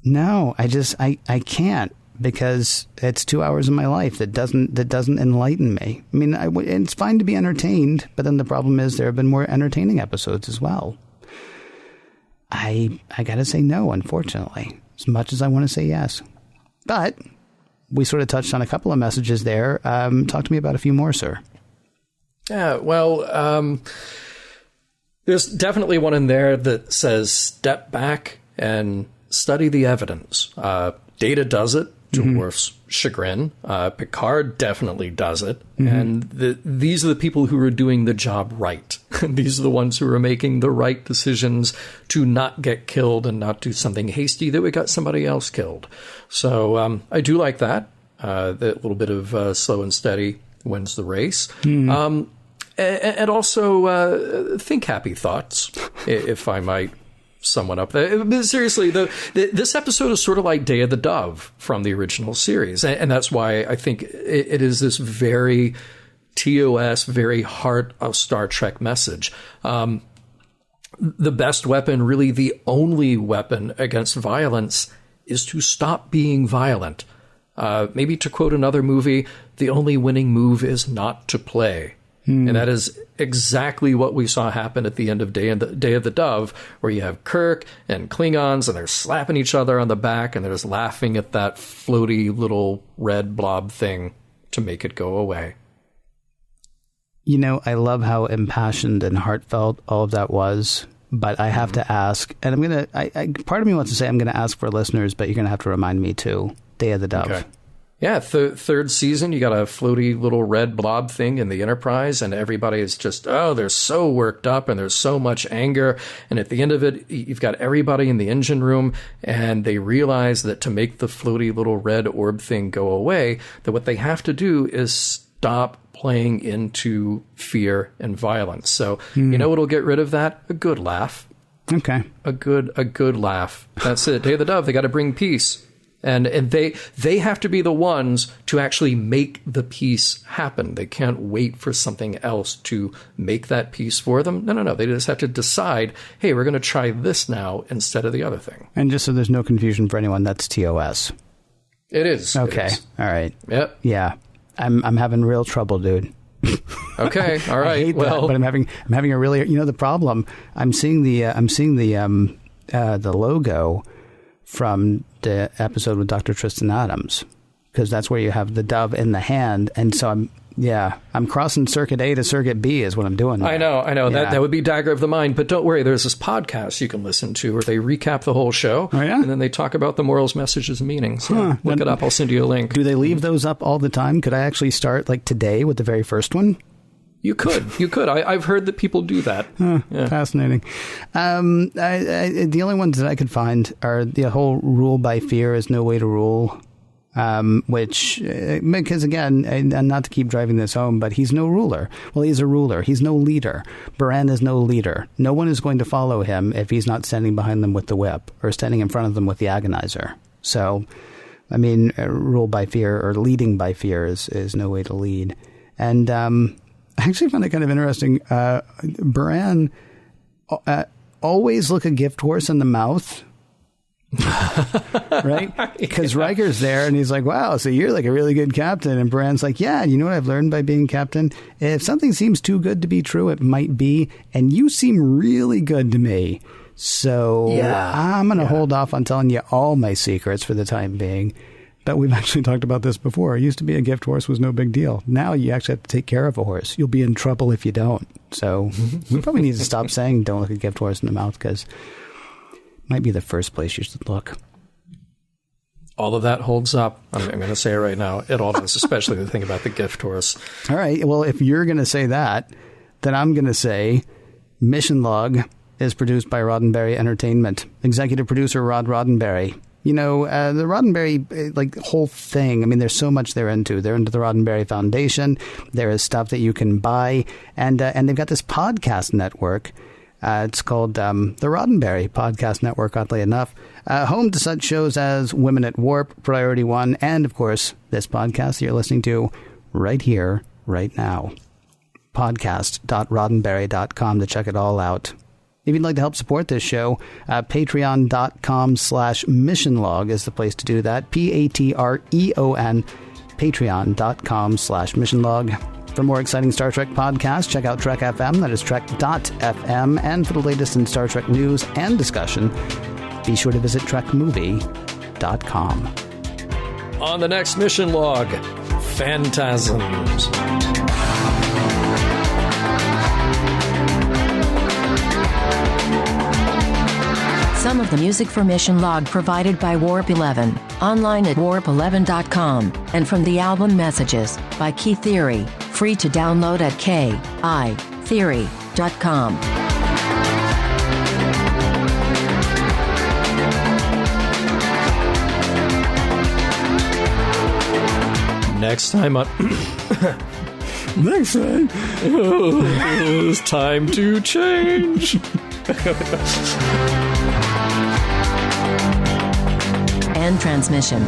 No, I can't, because it's 2 hours of my life that doesn't enlighten me. I mean, it's fine to be entertained, but then the problem is there have been more entertaining episodes as well. I got to say no, unfortunately, as much as I want to say yes. But we sort of touched on a couple of messages there. Talk to me about a few more, sir. Yeah, well, there's definitely one in there that says step back and study the evidence. Data does it, to Worf's chagrin. Picard definitely does it. And these are the people who are doing the job right. These are the ones who are making the right decisions to not get killed and not do something hasty that we got somebody else killed. So I do like that. The little bit of slow and steady wins the race. And also think happy thoughts, if I might sum one up. But seriously, this episode is sort of like Day of the Dove from the original series. And that's why I think it is this very TOS, very heart of Star Trek message. the best weapon, really the only weapon against violence, is to stop being violent. Maybe to quote another movie, the only winning move is not to play. And that is exactly what we saw happen at the end of Day of the Dove, where you have Kirk and Klingons, and they're slapping each other on the back, and they're just laughing at that floaty little red blob thing to make it go away. You know, I love how impassioned and heartfelt all of that was, but I have to ask, and I'm going to, part of me wants to say I'm going to ask for listeners, but you're going to have to remind me too, Day of the Dove. Okay. Yeah, third season, you got a floaty little red blob thing in the Enterprise, and everybody is just, they're so worked up, and there's so much anger, and at the end of it, you've got everybody in the engine room, and they realize that to make the floaty little red orb thing go away, that what they have to do is stop playing into fear and violence. So, you know what'll get rid of that? A good laugh. Okay. A good laugh. That's it. Day of the Dove, they got to bring peace. And they have to be the ones to actually make the peace happen. They can't wait for something else to make that peace for them. No. They just have to decide, hey, we're going to try this now instead of the other thing. And just so there's no confusion for anyone, that's TOS. It is. Okay. It is. All right. Yep. Yeah. I'm having real trouble, dude. Okay. All right. I hate that, but I'm having a really, the problem. I'm seeing the logo from the episode with Dr. Tristan Adams, because that's where you have the dove in the hand. And so I'm crossing circuit A to circuit B is what I'm doing. I know. Yeah. That would be dagger of the mind. But don't worry, there's this podcast you can listen to where they recap the whole show. Oh, yeah? And then they talk about the morals, messages, and meanings. So look it up. I'll send you a link. Do they leave those up all the time? Could I actually start like today with the very first one? You could. I've heard that people do that. Yeah. Fascinating. The only ones that I could find are the whole rule by fear is no way to rule, which, because again, and not to keep driving this home, but he's no ruler. Well, he's a ruler. He's no leader. Baran is no leader. No one is going to follow him if he's not standing behind them with the whip or standing in front of them with the agonizer. So, I mean, rule by fear or leading by fear is no way to lead. And, I actually found it kind of interesting. Baran always look a gift horse in the mouth, right? Because Riker's there and he's like, wow, so you're like a really good captain. And Baran's like, yeah, you know what I've learned by being captain? If something seems too good to be true, it might be. And you seem really good to me. So I'm going to hold off on telling you all my secrets for the time being. But we've actually talked about this before. It used to be a gift horse was no big deal. Now you actually have to take care of a horse. You'll be in trouble if you don't. So we probably need to stop saying don't look a gift horse in the mouth, because it might be the first place you should look. All of that holds up. I'm going to say it right now. It all does, especially the thing about the gift horse. All right. Well, if you're going to say that, then I'm going to say Mission Log is produced by Roddenberry Entertainment. Executive producer Rod Roddenberry. The Roddenberry, whole thing, I mean, there's so much they're into. They're into the Roddenberry Foundation. There is stuff that you can buy. And they've got this podcast network. It's called the Roddenberry Podcast Network, oddly enough. Home to such shows as Women at Warp, Priority One, and, of course, this podcast you're listening to right here, right now. Podcast.roddenberry.com to check it all out. If you'd like to help support this show, patreon.com/missionlog is the place to do that. Patreon, patreon.com/missionlog. For more exciting Star Trek podcasts, check out Trek FM, that is trek.fm. And for the latest in Star Trek news and discussion, be sure to visit trekmovie.com. On the next Mission Log, Phantasms. Some of the music for Mission Log provided by Warp 11, online at warp11.com, and from the album Messages by Key Theory, free to download at kitheory.com. Next time on... Next time... it's time to change. End transmission.